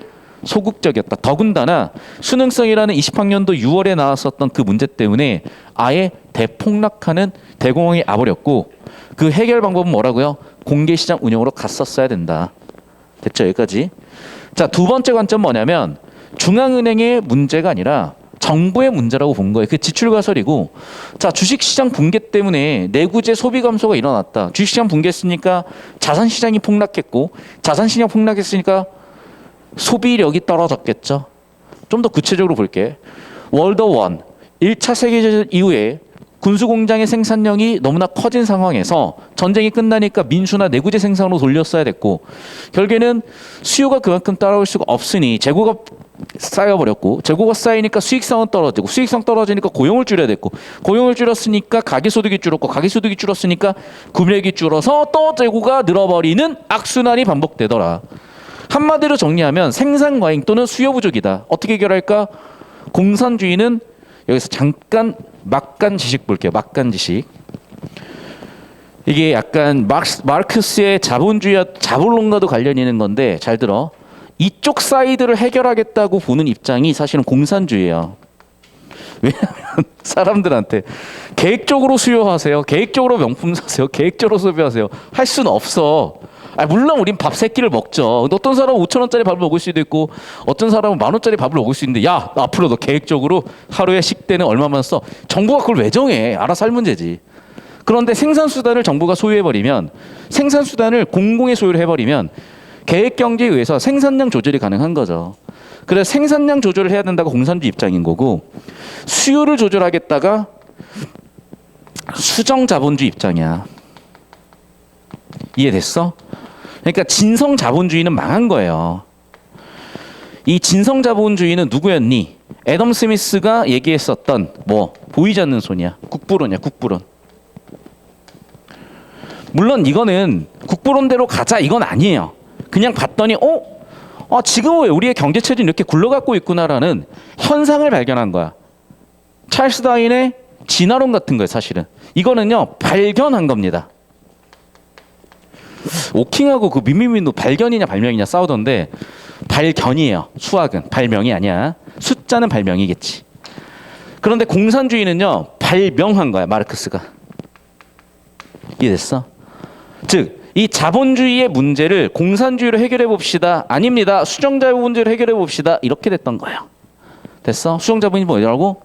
소극적이었다. 더군다나 수능성이라는 20학년도 6월에 나왔었던 그 문제 때문에 아예 대폭락하는 대공황이 와버렸고 그 해결 방법은 뭐라고요? 공개시장 운영으로 갔었어야 된다. 됐죠? 여기까지. 자, 두 번째 관점 뭐냐면 중앙은행의 문제가 아니라 정부의 문제라고 본 거예요. 그 지출 가설이고, 자, 주식시장 붕괴 때문에 내구재 소비 감소가 일어났다. 주식시장 붕괴했으니까 자산시장이 폭락했고, 자산시장 폭락했으니까 소비력이 떨어졌겠죠. 좀 더 구체적으로 볼게. 월드1, 1차 세계대전 이후에 군수공장의 생산량이 너무나 커진 상황에서 전쟁이 끝나니까 민수나 내구재 생산으로 돌렸어야 됐고, 결국에는 수요가 그만큼 따라올 수가 없으니 재고가 쌓여버렸고, 재고가 쌓이니까 수익성은 떨어지고, 수익성 떨어지니까 고용을 줄여야 됐고, 고용을 줄였으니까 가계소득이 줄었고, 가계소득이 줄었으니까 구매력이 줄어서 또 재고가 늘어버리는 악순환이 반복되더라. 한마디로 정리하면 생산 과잉 또는 수요 부족이다. 어떻게 해결할까? 공산주의는 여기서 잠깐 막간 지식 볼게요. 막간 지식. 이게 약간 마르크스의 자본주의와 자본론과도 관련이 있는 건데 잘 들어. 이쪽 사이드를 해결하겠다고 보는 입장이 사실은 공산주의예요. 왜냐하면 사람들한테 계획적으로 수요하세요. 계획적으로 명품 사세요. 계획적으로 소비하세요. 할 수는 없어. 물론 우린 밥 세 끼를 먹죠. 어떤 사람은 5,000원짜리 밥을 먹을 수도 있고 어떤 사람은 10,000원짜리 밥을 먹을 수 있는데, 야, 앞으로 너 계획적으로 하루에 식대는 얼마만 써? 정부가 그걸 왜 정해? 알아서 할 문제지. 그런데 생산수단을 정부가 소유해버리면, 생산수단을 공공의 소유를 해버리면 계획경제에 의해서 생산량 조절이 가능한 거죠. 그래서 생산량 조절을 해야 된다고 공산주의 입장인 거고, 수요를 조절하겠다가 수정자본주의 입장이야. 이해됐어? 그러니까 진성자본주의는 망한 거예요. 이 진성자본주의는 누구였니? 애덤 스미스가 얘기했었던 보이지 않는 손이야. 국부론이야. 국부론. 물론 이거는 국부론대로 가자 이건 아니에요. 그냥 봤더니 지금 왜 우리의 경제체질이 이렇게 굴러가고 있구나라는 현상을 발견한 거야. 찰스 다윈의 진화론 같은 거예요. 사실은 이거는요 발견한 겁니다. 오킹하고 그 민민민도 발견이냐 발명이냐 싸우던데, 발견이에요. 수학은 발명이 아니야. 숫자는 발명이겠지. 그런데 공산주의는요 발명한 거야. 마르크스가. 이해됐어? 즉 이 자본주의의 문제를 공산주의로 해결해 봅시다. 아닙니다. 수정자본주의로 해결해 봅시다. 이렇게 됐던 거예요. 됐어? 수정자본이 뭐라고?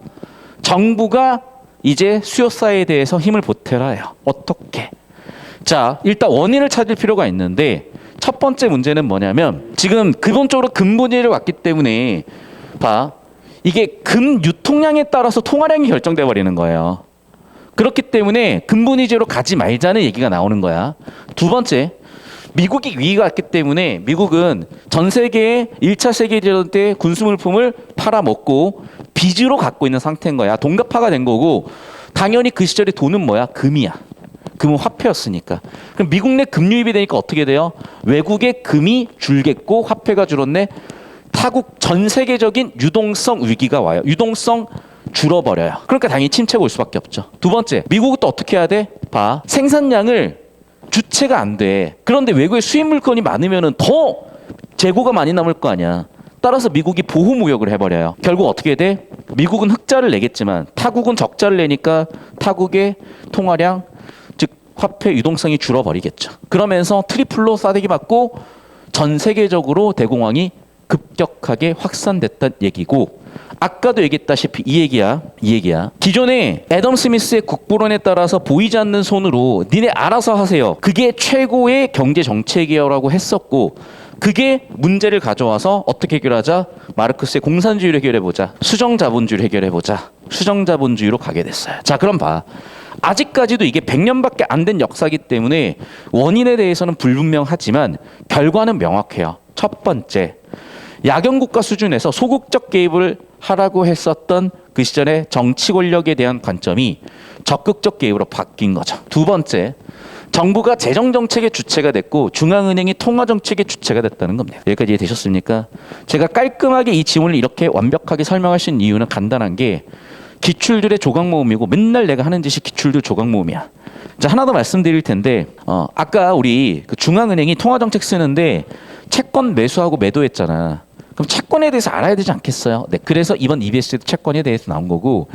정부가 이제 수요사에 대해서 힘을 보태라 해요. 어떻게? 자, 일단 원인을 찾을 필요가 있는데, 첫 번째 문제는 뭐냐면, 지금 기본적으로 금분위를 왔기 때문에 봐, 이게 금 유통량에 따라서 통화량이 결정돼 버리는 거예요. 그렇기 때문에 금분위제로 가지 말자는 얘기가 나오는 거야. 두 번째, 미국이 위기가 왔기 때문에 미국은 전 세계에 1차 세계대전 때 군수물품을 팔아먹고 빚으로 갖고 있는 상태인 거야. 동갑화가 된 거고, 당연히 그 시절에 돈은 뭐야? 금이야. 금은 화폐였으니까. 그럼 미국 내 금유입이 되니까 어떻게 돼요? 외국의 금이 줄겠고 화폐가 줄었네. 타국 전 세계적인 유동성 위기가 와요. 유동성 줄어버려요. 그러니까 당연히 침체가 올 수밖에 없죠. 두 번째, 미국은 또 어떻게 해야 돼? 봐. 생산량을 주체가 안 돼. 그런데 외국에 수입 물건이 많으면 더 재고가 많이 남을 거 아니야. 따라서 미국이 보호무역을 해버려요. 결국 어떻게 돼? 미국은 흑자를 내겠지만 타국은 적자를 내니까 타국의 통화량, 즉 화폐 유동성이 줄어버리겠죠. 그러면서 트리플로 싸대기 맞고 전 세계적으로 대공황이 급격하게 확산됐다는 얘기고, 아까도 얘기했다시피 이 얘기야. 기존에 애덤 스미스의 국부론에 따라서 보이지 않는 손으로 니네 알아서 하세요. 그게 최고의 경제 정책이라고 했었고, 그게 문제를 가져와서 어떻게 해결하자? 마르크스의 공산주의로 해결해보자. 수정자본주의로 해결해보자. 수정자본주의로 가게 됐어요. 자, 그럼 봐. 아직까지도 이게 100년밖에 안 된 역사이기 때문에 원인에 대해서는 불분명하지만 결과는 명확해요. 첫 번째, 야경국가 수준에서 소극적 개입을 하라고 했었던 그 시절의 정치 권력에 대한 관점이 적극적 개입으로 바뀐 거죠. 두 번째, 정부가 재정정책의 주체가 됐고 중앙은행이 통화정책의 주체가 됐다는 겁니다. 여기까지 이해되셨습니까? 제가 깔끔하게 이 지문을 이렇게 완벽하게 설명할 수 있는 이유는 간단한 게, 기출들의 조각 모음이고 맨날 내가 하는 짓이 기출들 조각 모음이야. 자, 하나 더 말씀드릴 텐데, 아까 우리 그 중앙은행이 통화정책 쓰는데 채권 매수하고 매도했잖아. 그럼 채권에 대해서 알아야 되지 않겠어요? 네, 그래서 이번 EBS에도 채권에 대해서 나온 거고,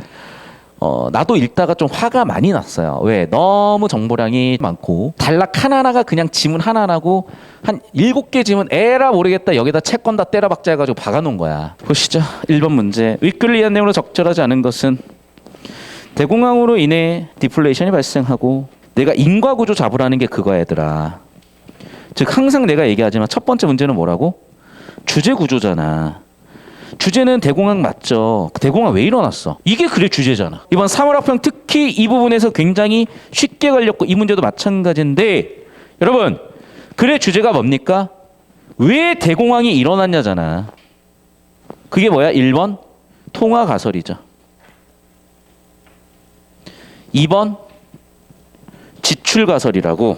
나도 읽다가 좀 화가 많이 났어요. 왜? 너무 정보량이 많고 단락 하나하나가 그냥 지문 하나하나고 한 7개 지문 에라 모르겠다 여기다 채권 다 때려박자 해가지고 박아놓은 거야. 보시죠. 1번 문제. 윗글을 이한 내용으로 적절하지 않은 것은 대공황으로 인해 디플레이션이 발생하고 내가 인과구조 잡으라는 게 그거야 얘들아. 즉 항상 내가 얘기하지만 첫 번째 문제는 뭐라고? 주제구조잖아. 주제는 대공황 맞죠. 대공황 왜 일어났어? 이게 그래 주제잖아. 이번 3월 학평 특히 이 부분에서 굉장히 쉽게 걸렸고 이 문제도 마찬가지인데 여러분 그래 주제가 뭡니까? 왜 대공황이 일어났냐잖아. 그게 뭐야? 1번 통화가설이죠. 2번 지출가설이라고.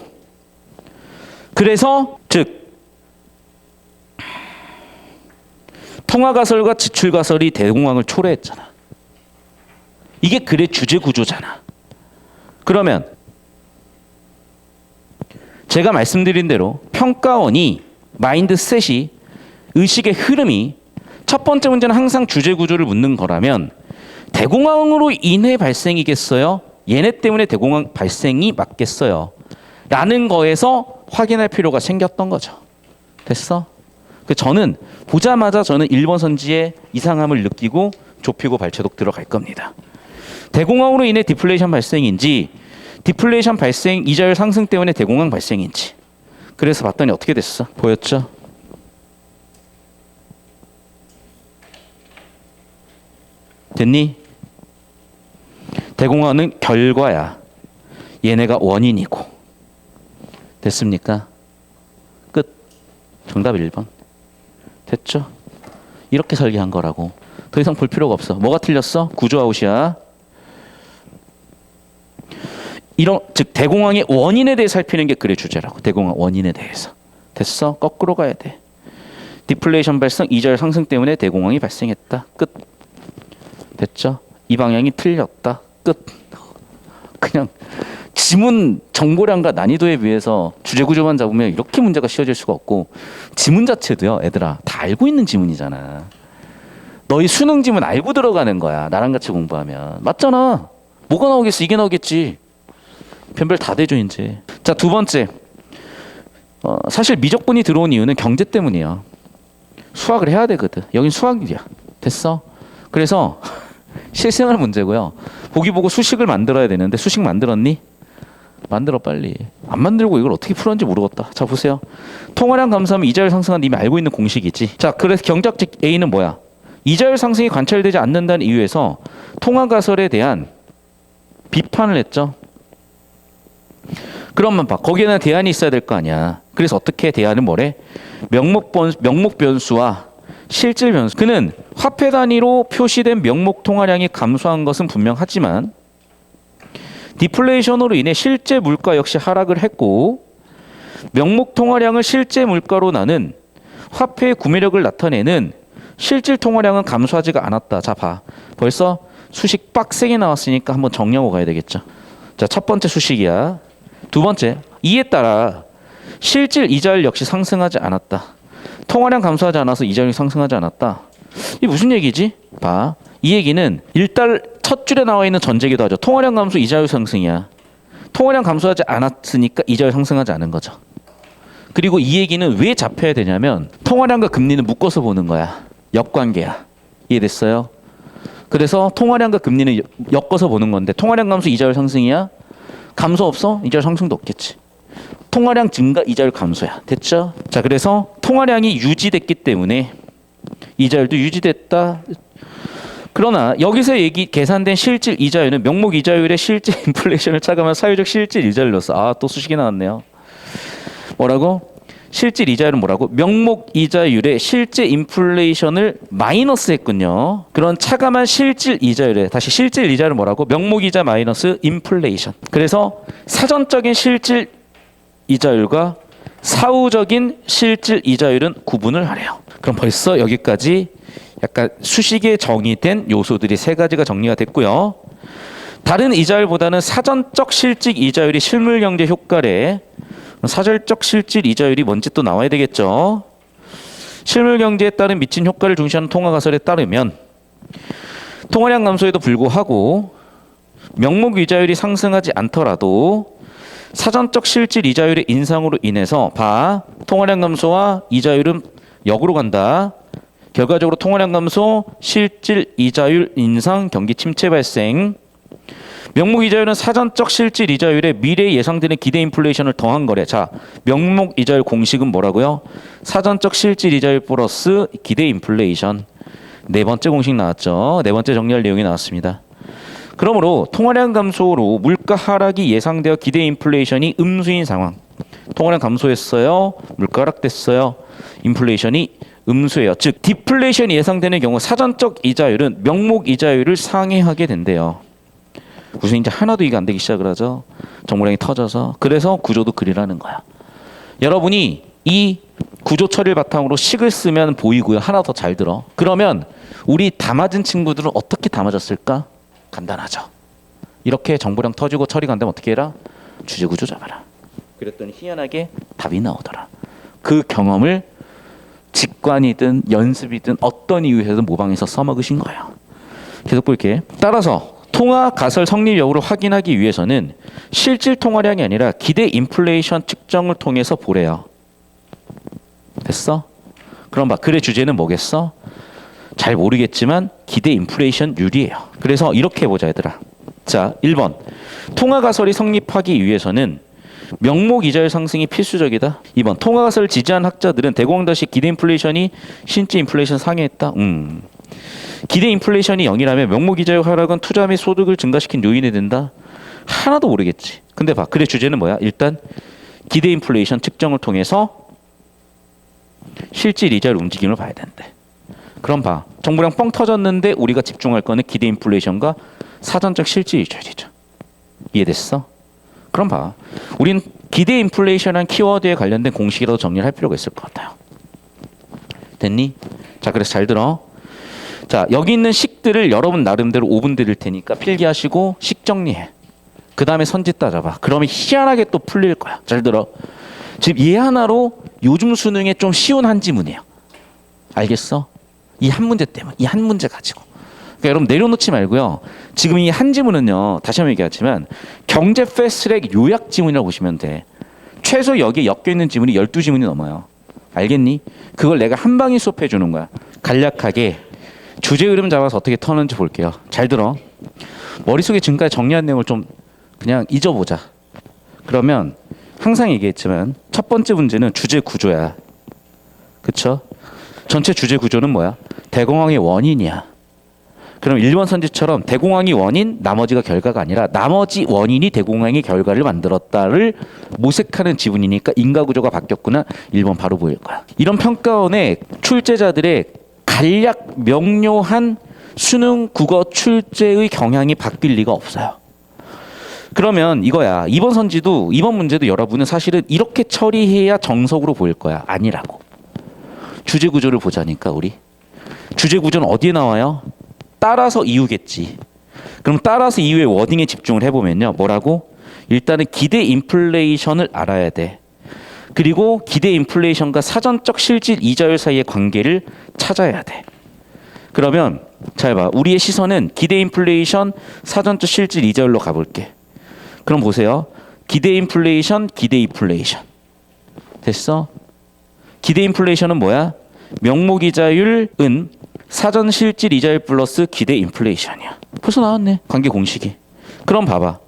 그래서 즉 통화가설과 지출가설이 대공황을 초래했잖아. 이게 글의 주제 구조잖아. 그러면 제가 말씀드린 대로 평가원이 마인드셋이 의식의 흐름이 첫 번째 문제는 항상 주제 구조를 묻는 거라면 대공황으로 인해 발생이겠어요? 얘네 때문에 대공황 발생이 맞겠어요? 라는 거에서 확인할 필요가 생겼던 거죠. 됐어? 저는 보자마자 저는 1번 선지에 이상함을 느끼고 좁히고 발췌독 들어갈 겁니다. 대공황으로 인해 디플레이션 발생인지 디플레이션 발생 이자율 상승 때문에 대공황 발생인지 그래서 봤더니 어떻게 됐어? 보였죠? 됐니? 대공황은 결과야. 얘네가 원인이고. 됐습니까? 끝. 정답 1번. 됐죠? 이렇게 설계한 거라고. 더 이상 볼 필요가 없어. 뭐가 틀렸어? 구조 아웃이야. 즉 대공황의 원인에 대해 살피는 게 글의 주제라고. 대공황 원인에 대해서. 됐어? 거꾸로 가야 돼. 디플레이션 발생, 이자율 상승 때문에 대공황이 발생했다. 끝. 됐죠? 이 방향이 틀렸다. 끝. 그냥 지문 정보량과 난이도에 비해서 주제 구조만 잡으면 이렇게 문제가 쉬워질 수가 없고 지문 자체도요. 애들아 다 알고 있는 지문이잖아. 너희 수능 지문 알고 들어가는 거야. 나랑 같이 공부하면. 맞잖아. 뭐가 나오겠어? 이게 나오겠지. 변별 다 되죠 이제. 자, 두 번째. 사실 미적분이 들어온 이유는 경제 때문이에요. 수학을 해야 되거든. 여긴 수학이야. 됐어? 그래서 실생활 문제고요. 보기 보고 수식을 만들어야 되는데 수식 만들었니? 만들어 빨리. 안 만들고 이걸 어떻게 풀었는지 모르겠다. 자 보세요. 통화량 감소하면 이자율 상승한 이미 알고 있는 공식이지. 자 그래서 경작직 A는 뭐야? 이자율 상승이 관찰되지 않는다는 이유에서 통화가설에 대한 비판을 했죠. 그러면 봐. 거기에는 대안이 있어야 될 거 아니야. 그래서 어떻게 대안은 뭐래? 명목 변수와 실질 변수. 그는 화폐 단위로 표시된 명목 통화량이 감소한 것은 분명하지만 디플레이션으로 인해 실제 물가 역시 하락을 했고 명목 통화량을 실제 물가로 나눈 화폐의 구매력을 나타내는 실질 통화량은 감소하지가 않았다. 자 봐. 벌써 수식 빡세게 나왔으니까 한번 정리하고 가야 되겠죠. 자, 첫 번째 수식이야. 두 번째, 이에 따라 실질 이자율 역시 상승하지 않았다. 통화량 감소하지 않아서 이자율이 상승하지 않았다. 이게 무슨 얘기지? 봐. 이 얘기는 일단 첫 줄에 나와 있는 전제기도 하죠. 통화량 감소, 이자율 상승이야. 통화량 감소하지 않았으니까 이자율 상승하지 않은 거죠. 그리고 이 얘기는 왜 잡혀야 되냐면 통화량과 금리는 묶어서 보는 거야. 역관계야. 이해됐어요? 그래서 통화량과 금리는 엮어서 보는 건데 통화량 감소, 이자율 상승이야? 감소 없어? 이자율 상승도 없겠지. 통화량 증가, 이자율 감소야. 됐죠? 자, 그래서 통화량이 유지됐기 때문에 이자율도 유지됐다. 그러나 여기서 계산된 실질 이자율은 명목 이자율의 실질 인플레이션을 차감한 사유적 실질 이자율로서 아, 또 수식이 나왔네요. 뭐라고? 실질 이자율은 뭐라고? 명목 이자율의 실제 인플레이션을 마이너스 했군요. 그런 차감한 실질 이자율에 다시 실질 이자율은 뭐라고? 명목 이자 마이너스 인플레이션. 그래서 사전적인 실질 이자율과 사후적인 실질 이자율은 구분을 하래요. 그럼 벌써 여기까지 약간 수식에 정의된 요소들이 세 가지가 정리가 됐고요. 다른 이자율보다는 사전적 실질 이자율이 실물 경제 효과래. 사절적 실질 이자율이 뭔지 또 나와야 되겠죠. 실물 경제에 따른 미친 효과를 중시하는 통화가설에 따르면 통화량 감소에도 불구하고 명목 이자율이 상승하지 않더라도 사전적 실질 이자율의 인상으로 인해서 통화량 감소와 이자율은 역으로 간다. 결과적으로 통화량 감소, 실질 이자율 인상, 경기 침체 발생. 명목 이자율은 사전적 실질 이자율에 미래에 예상되는 기대 인플레이션을 더한 거래. 자, 명목 이자율 공식은 뭐라고요? 사전적 실질 이자율 플러스 기대 인플레이션. 네 번째 공식 나왔죠. 네 번째 정리할 내용이 나왔습니다. 그러므로 통화량 감소로 물가 하락이 예상되어 기대 인플레이션이 음수인 상황. 통화량 감소했어요. 물가 하락됐어요. 인플레이션이 음수예요. 즉 디플레이션이 예상되는 경우 사전적 이자율은 명목 이자율을 상회하게 된대요. 무슨 이제 하나도 이게 안 되기 시작을 하죠. 정보량이 터져서. 그래서 구조도 그리라는 거야. 여러분이 이 구조 처리를 바탕으로 식을 쓰면 보이고요. 하나 더 잘 들어. 그러면 우리 다 맞은 친구들은 어떻게 다 맞았을까? 간단하죠. 이렇게 정보량 터지고 처리가 안 되면 어떻게 해라? 주제 구조 잡아라. 그랬더니 희한하게 답이 나오더라. 그 경험을 직관이든 연습이든 어떤 이유에서든 모방해서 써먹으신 거예요. 계속 볼게. 따라서 통화 가설 성립 여부를 확인하기 위해서는 실질 통화량이 아니라 기대 인플레이션 측정을 통해서 보래요. 됐어? 그럼 글의 주제는 뭐겠어? 잘 모르겠지만 기대 인플레이션율이에요. 그래서 이렇게 해보자 얘들아. 자, 1번. 통화 가설이 성립하기 위해서는 명목 이자율 상승이 필수적이다. 2번. 통화 가설을 지지한 학자들은 대공황다시 기대 인플레이션이 실질 인플레이션 상회했다. 기대 인플레이션이 0이라면 명목 이자율 하락은 투자 및 소득을 증가시킨 요인이 된다. 하나도 모르겠지. 근데 글의 주제는 뭐야? 일단 기대 인플레이션 측정을 통해서 실질 이자율 움직임을 봐야 된대. 그럼 정보량 뻥 터졌는데 우리가 집중할 거는 기대 인플레이션과 사전적 실질 이자율이죠. 이해됐어? 그럼 우린 기대 인플레이션한 키워드에 관련된 공식이라도 정리를 할 필요가 있을 것 같아요. 됐니? 자, 그래서 잘 들어. 자, 여기 있는 식들을 여러분 나름대로 5분 드릴 테니까 필기하시고 식 정리해. 그 다음에 선지 따져봐. 그러면 희한하게 또 풀릴 거야. 잘 들어. 지금 얘 하나로 요즘 수능에 좀 쉬운 한지문이에요. 알겠어? 이 한 문제 때문에. 이 한 문제 가지고. 그러니까 여러분 내려놓지 말고요. 지금 이 한지문은요. 다시 한번 얘기하지만 경제 패스트트랙 요약 지문이라고 보시면 돼. 최소 여기에 엮여있는 지문이 12지문이 넘어요. 알겠니? 그걸 내가 한 방에 수업해 주는 거야. 간략하게 주제 흐름 잡아서 어떻게 터는지 볼게요. 잘 들어. 머릿속에 지금까지 정리한 내용을 좀 그냥 잊어보자. 그러면 항상 얘기했지만 첫 번째 문제는 주제 구조야. 그쵸? 전체 주제 구조는 뭐야? 대공황의 원인이야. 그럼 1번 선지처럼 대공황이 원인, 나머지가 결과가 아니라 나머지 원인이 대공황의 결과를 만들었다를 모색하는 지문이니까 인가 구조가 바뀌었구나. 1번 바로 보일 거야. 이런 평가원의 출제자들의 간략 명료한 수능 국어 출제의 경향이 바뀔 리가 없어요. 그러면 이거야. 2번 선지도 2번 문제도 여러분은 사실은 이렇게 처리해야 정석으로 보일 거야. 아니라고. 주제 구조를 보자니까 우리. 주제 구조는 어디에 나와요? 따라서 이유겠지. 그럼 따라서 이유의 워딩에 집중을 해보면요. 뭐라고? 일단은 기대 인플레이션을 알아야 돼. 그리고 기대 인플레이션과 사전적 실질 이자율 사이의 관계를 찾아야 돼. 그러면 잘 봐. 우리의 시선은 기대 인플레이션, 사전적 실질 이자율로 가볼게. 그럼 보세요. 기대 인플레이션, 기대 인플레이션. 됐어? 기대 인플레이션은 뭐야? 명목 이자율은 사전 실질 이자율 플러스 기대 인플레이션이야. 벌써 나왔네. 관계 공식이. 그럼 봐봐.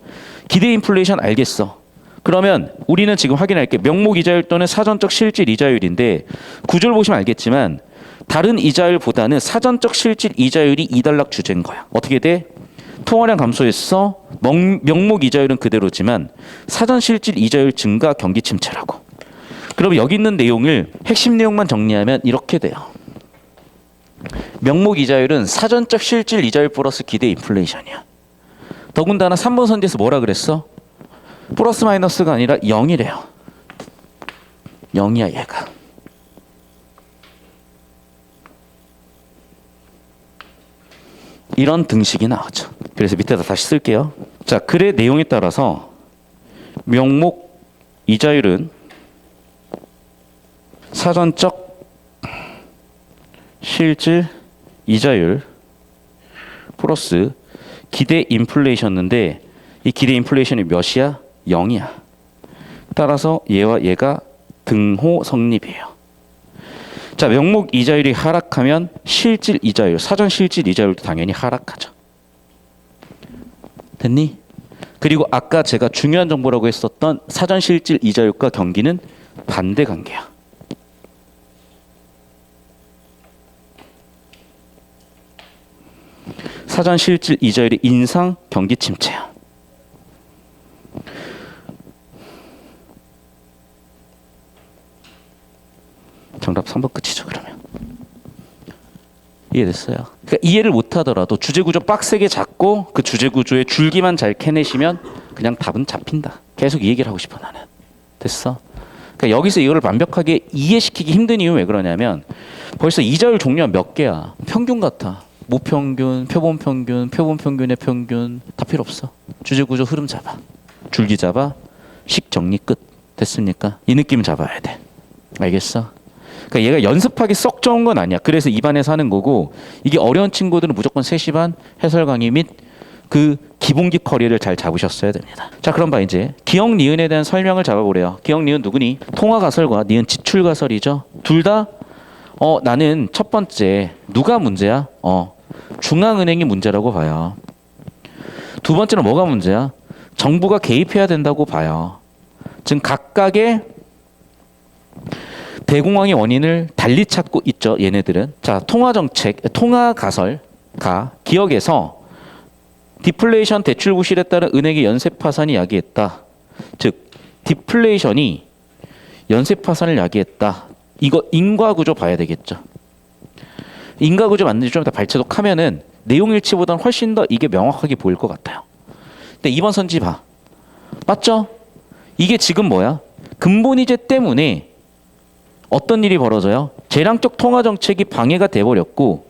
기대 인플레이션 알겠어. 그러면 우리는 지금 확인할게. 명목 이자율 또는 사전적 실질 이자율인데 구조를 보시면 알겠지만 다른 이자율보다는 사전적 실질 이자율이 이단락 주제인 거야. 어떻게 돼? 통화량 감소했어. 명목 이자율은 그대로지만 사전 실질 이자율 증가 경기 침체라고. 그럼 여기 있는 내용을 핵심 내용만 정리하면 이렇게 돼요. 명목 이자율은 사전적 실질 이자율 플러스 기대 인플레이션이야. 더군다나 3번 선지에서 뭐라 그랬어? 플러스 마이너스가 아니라 0이래요. 0이야 얘가. 이런 등식이 나오죠. 그래서 밑에다 다시 쓸게요. 자, 글의 내용에 따라서 명목 이자율은 사전적 실질 이자율 플러스 기대 인플레이션인데 이 기대 인플레이션이 몇이야? 0이야. 따라서 얘와 얘가 등호 성립이에요. 자, 명목 이자율이 하락하면 실질 이자율, 사전 실질 이자율도 당연히 하락하죠. 됐니? 그리고 아까 제가 중요한 정보라고 했었던 사전 실질 이자율과 경기는 반대 관계야. 사전 실질 이자율이 인상, 경기 침체야. 정답 3번 끝이죠, 그러면. 이해됐어요? 그러니까 이해를 못하더라도 주제구조 빡세게 잡고 그 주제구조의 줄기만 잘 캐내시면 그냥 답은 잡힌다. 계속 이 얘기를 하고 싶어, 나는. 됐어? 그러니까 여기서 이거를 완벽하게 이해시키기 힘든 이유는 왜 그러냐면 벌써 이자율 종류가 몇 개야. 평균 같아. 모평균, 표본평균, 표본평균의 평균 다 필요 없어. 주제구조 흐름 잡아. 줄기 잡아. 식 정리 끝. 됐습니까? 이 느낌 잡아야 돼. 알겠어? 그러니까 얘가 연습하기 썩 좋은 건 아니야. 그래서 입안에서 하는 거고 이게 어려운 친구들은 무조건 3시 반 해설 강의 및 그 기본기 커리를 잘 잡으셨어야 됩니다. 자, 그럼 봐 이제 기억 니은에 대한 설명을 잡아보래요. 기억 니은 누구니? 통화가설과 니은 지출가설이죠. 둘 다 나는 첫 번째 누가 문제야? 중앙은행이 문제라고 봐요. 두 번째는 뭐가 문제야? 정부가 개입해야 된다고 봐요. 지금 각각의 대공황의 원인을 달리 찾고 있죠. 얘네들은. 자, 통화정책, 통화가설가 기억에서 디플레이션 대출 부실에 따른 은행의 연쇄 파산이 야기했다. 즉 디플레이션이 연쇄 파산을 야기했다. 이거 인과구조 봐야 되겠죠. 인과구조 맞는지 좀 이따 발췌독 하면은 내용일치보다는 훨씬 더 이게 명확하게 보일 것 같아요. 근데 이번 선지 봐. 맞죠? 이게 지금 뭐야? 근본이제 때문에 어떤 일이 벌어져요? 재량적 통화정책이 방해가 돼버렸고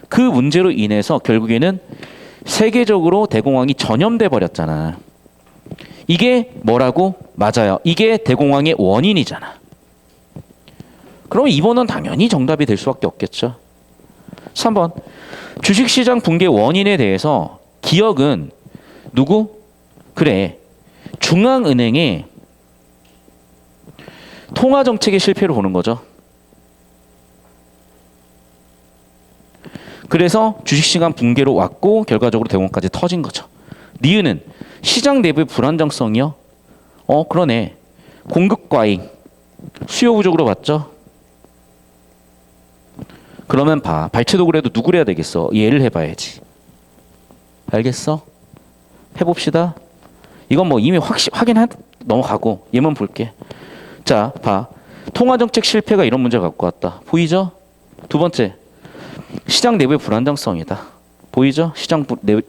그 문제로 인해서 결국에는 세계적으로 대공황이 전염돼 버렸잖아. 이게 뭐라고? 맞아요. 이게 대공황의 원인이잖아. 그럼 2번은 당연히 정답이 될 수밖에 없겠죠. 3번 주식시장 붕괴 원인에 대해서 기억은 누구? 그래. 중앙은행의 통화정책의 실패로 보는 거죠. 그래서 주식시장 붕괴로 왔고 결과적으로 대공황까지 터진 거죠. 니은은 시장 내부의 불안정성이요. 그러네. 공급 과잉, 수요 부족으로 봤죠. 그러면 봐. 발췌독을 해도 누구를 해야 되겠어? 얘를 해봐야지. 알겠어? 해봅시다. 이건 뭐 이미 확인해 넘어가고 얘만 볼게. 자, 봐. 통화정책 실패가 이런 문제를 갖고 왔다. 보이죠? 두 번째. 시장 내부의 불안정성이다. 보이죠? 시장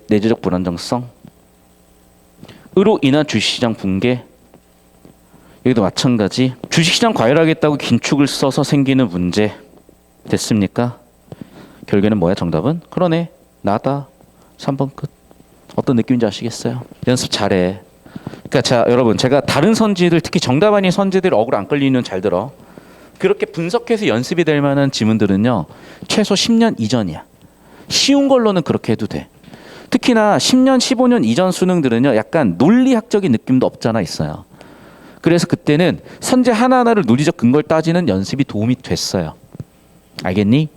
내재적 불안정성. 으로 인한 주식시장 붕괴. 여기도 마찬가지. 주식시장 과열하겠다고 긴축을 써서 생기는 문제. 됐습니까? 결국에는 뭐야 정답은? 그러네. 나다. 3번 끝. 어떤 느낌인지 아시겠어요? 연습 잘해. 그러니까 자, 여러분 제가 다른 선지들 특히 정답 아닌 선지들 억울 안 끌리는 잘 들어. 그렇게 분석해서 연습이 될 만한 지문들은요. 최소 10년 이전이야. 쉬운 걸로는 그렇게 해도 돼. 특히나 10년, 15년 이전 수능들은요. 약간 논리학적인 느낌도 없잖아 있어요. 그래서 그때는 선제 하나하나를 논리적 근거를 따지는 연습이 도움이 됐어요. 알겠니?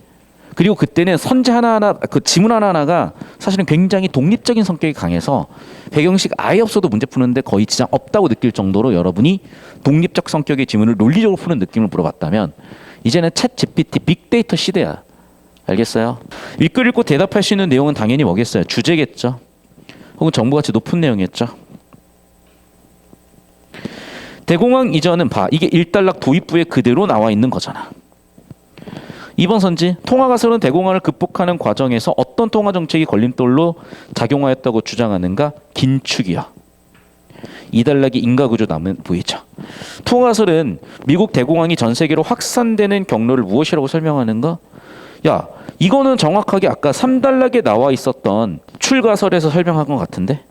그리고 그때는 선제 하나하나, 그 지문 하나하나가 사실은 굉장히 독립적인 성격이 강해서 배경식 아예 없어도 문제 푸는데 거의 지장 없다고 느낄 정도로 여러분이 독립적 성격의 지문을 논리적으로 푸는 느낌을 물어봤다면 이제는 챗 GPT 빅데이터 시대야. 알겠어요? 읽고 대답할 수 있는 내용은 당연히 뭐겠어요? 주제겠죠. 혹은 정보가치 높은 내용이겠죠. 대공황 이전은 봐. 이게 일단락 도입부에 그대로 나와 있는 거잖아. 2번 선지. 통화가설은 대공황을 극복하는 과정에서 어떤 통화정책이 걸림돌로 작용하였다고 주장하는가? 긴축이야. 이단락이 인과구조 남은 보이죠. 통화가설은 미국 대공황이 전 세계로 확산되는 경로를 무엇이라고 설명하는가? 야, 이거는 정확하게 아까 3단락에 나와 있었던 출가설에서 설명한 것 같은데?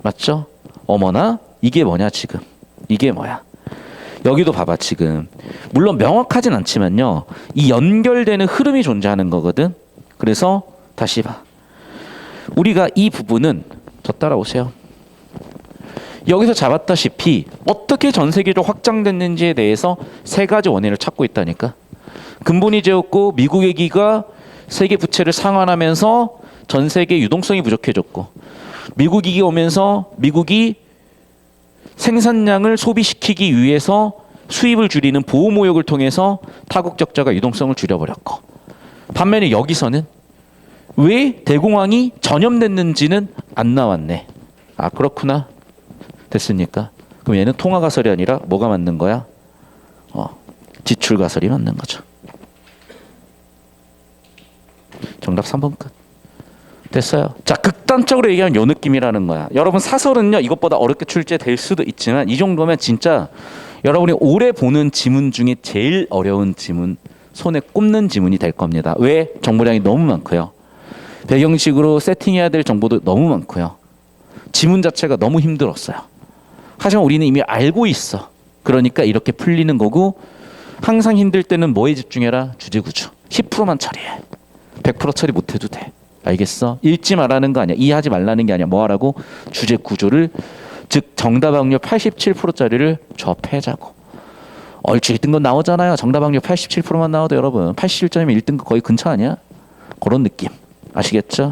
맞죠? 어머나, 이게 뭐냐 지금. 이게 뭐야. 여기도 봐봐 지금. 물론 명확하진 않지만요. 이 연결되는 흐름이 존재하는 거거든. 그래서 다시 봐. 우리가 이 부분은 저 따라오세요. 여기서 잡았다시피 어떻게 전 세계적으로 확장됐는지에 대해서 세 가지 원인을 찾고 있다니까. 근본이 제었고 미국의 기가 세계 부채를 상환하면서 전 세계 유동성이 부족해졌고 미국 위기가 오면서 미국이 생산량을 소비시키기 위해서 수입을 줄이는 보호무역을 통해서 타국 적자가 유동성을 줄여버렸고 반면에 여기서는 왜 대공황이 전염됐는지는 안 나왔네. 아 그렇구나. 됐습니까? 그럼 얘는 통화가설이 아니라 뭐가 맞는 거야? 지출가설이 맞는 거죠. 정답 3번 끝. 됐어요. 자, 극단적으로 얘기하면 요 느낌이라는 거야. 여러분 사설은요 이것보다 어렵게 출제될 수도 있지만 이 정도면 진짜 여러분이 올해 보는 지문 중에 제일 어려운 지문, 손에 꼽는 지문이 될 겁니다. 왜? 정보량이 너무 많고요. 배경식으로 세팅해야 될 정보도 너무 많고요. 지문 자체가 너무 힘들었어요. 하지만 우리는 이미 알고 있어. 그러니까 이렇게 풀리는 거고 항상 힘들 때는 뭐에 집중해라? 주제구조. 10%만 처리해. 100% 처리 못해도 돼. 알겠어? 읽지 말라는 거 아니야. 이해하지 말라는 게 아니야. 뭐 하라고? 주제 구조를 즉 정답 확률 87%짜리를 접해자고. 얼추 1등급 나오잖아요. 정답 확률 87%만 나와도 여러분 87점이면 1등급 거의 근처 아니야? 그런 느낌. 아시겠죠?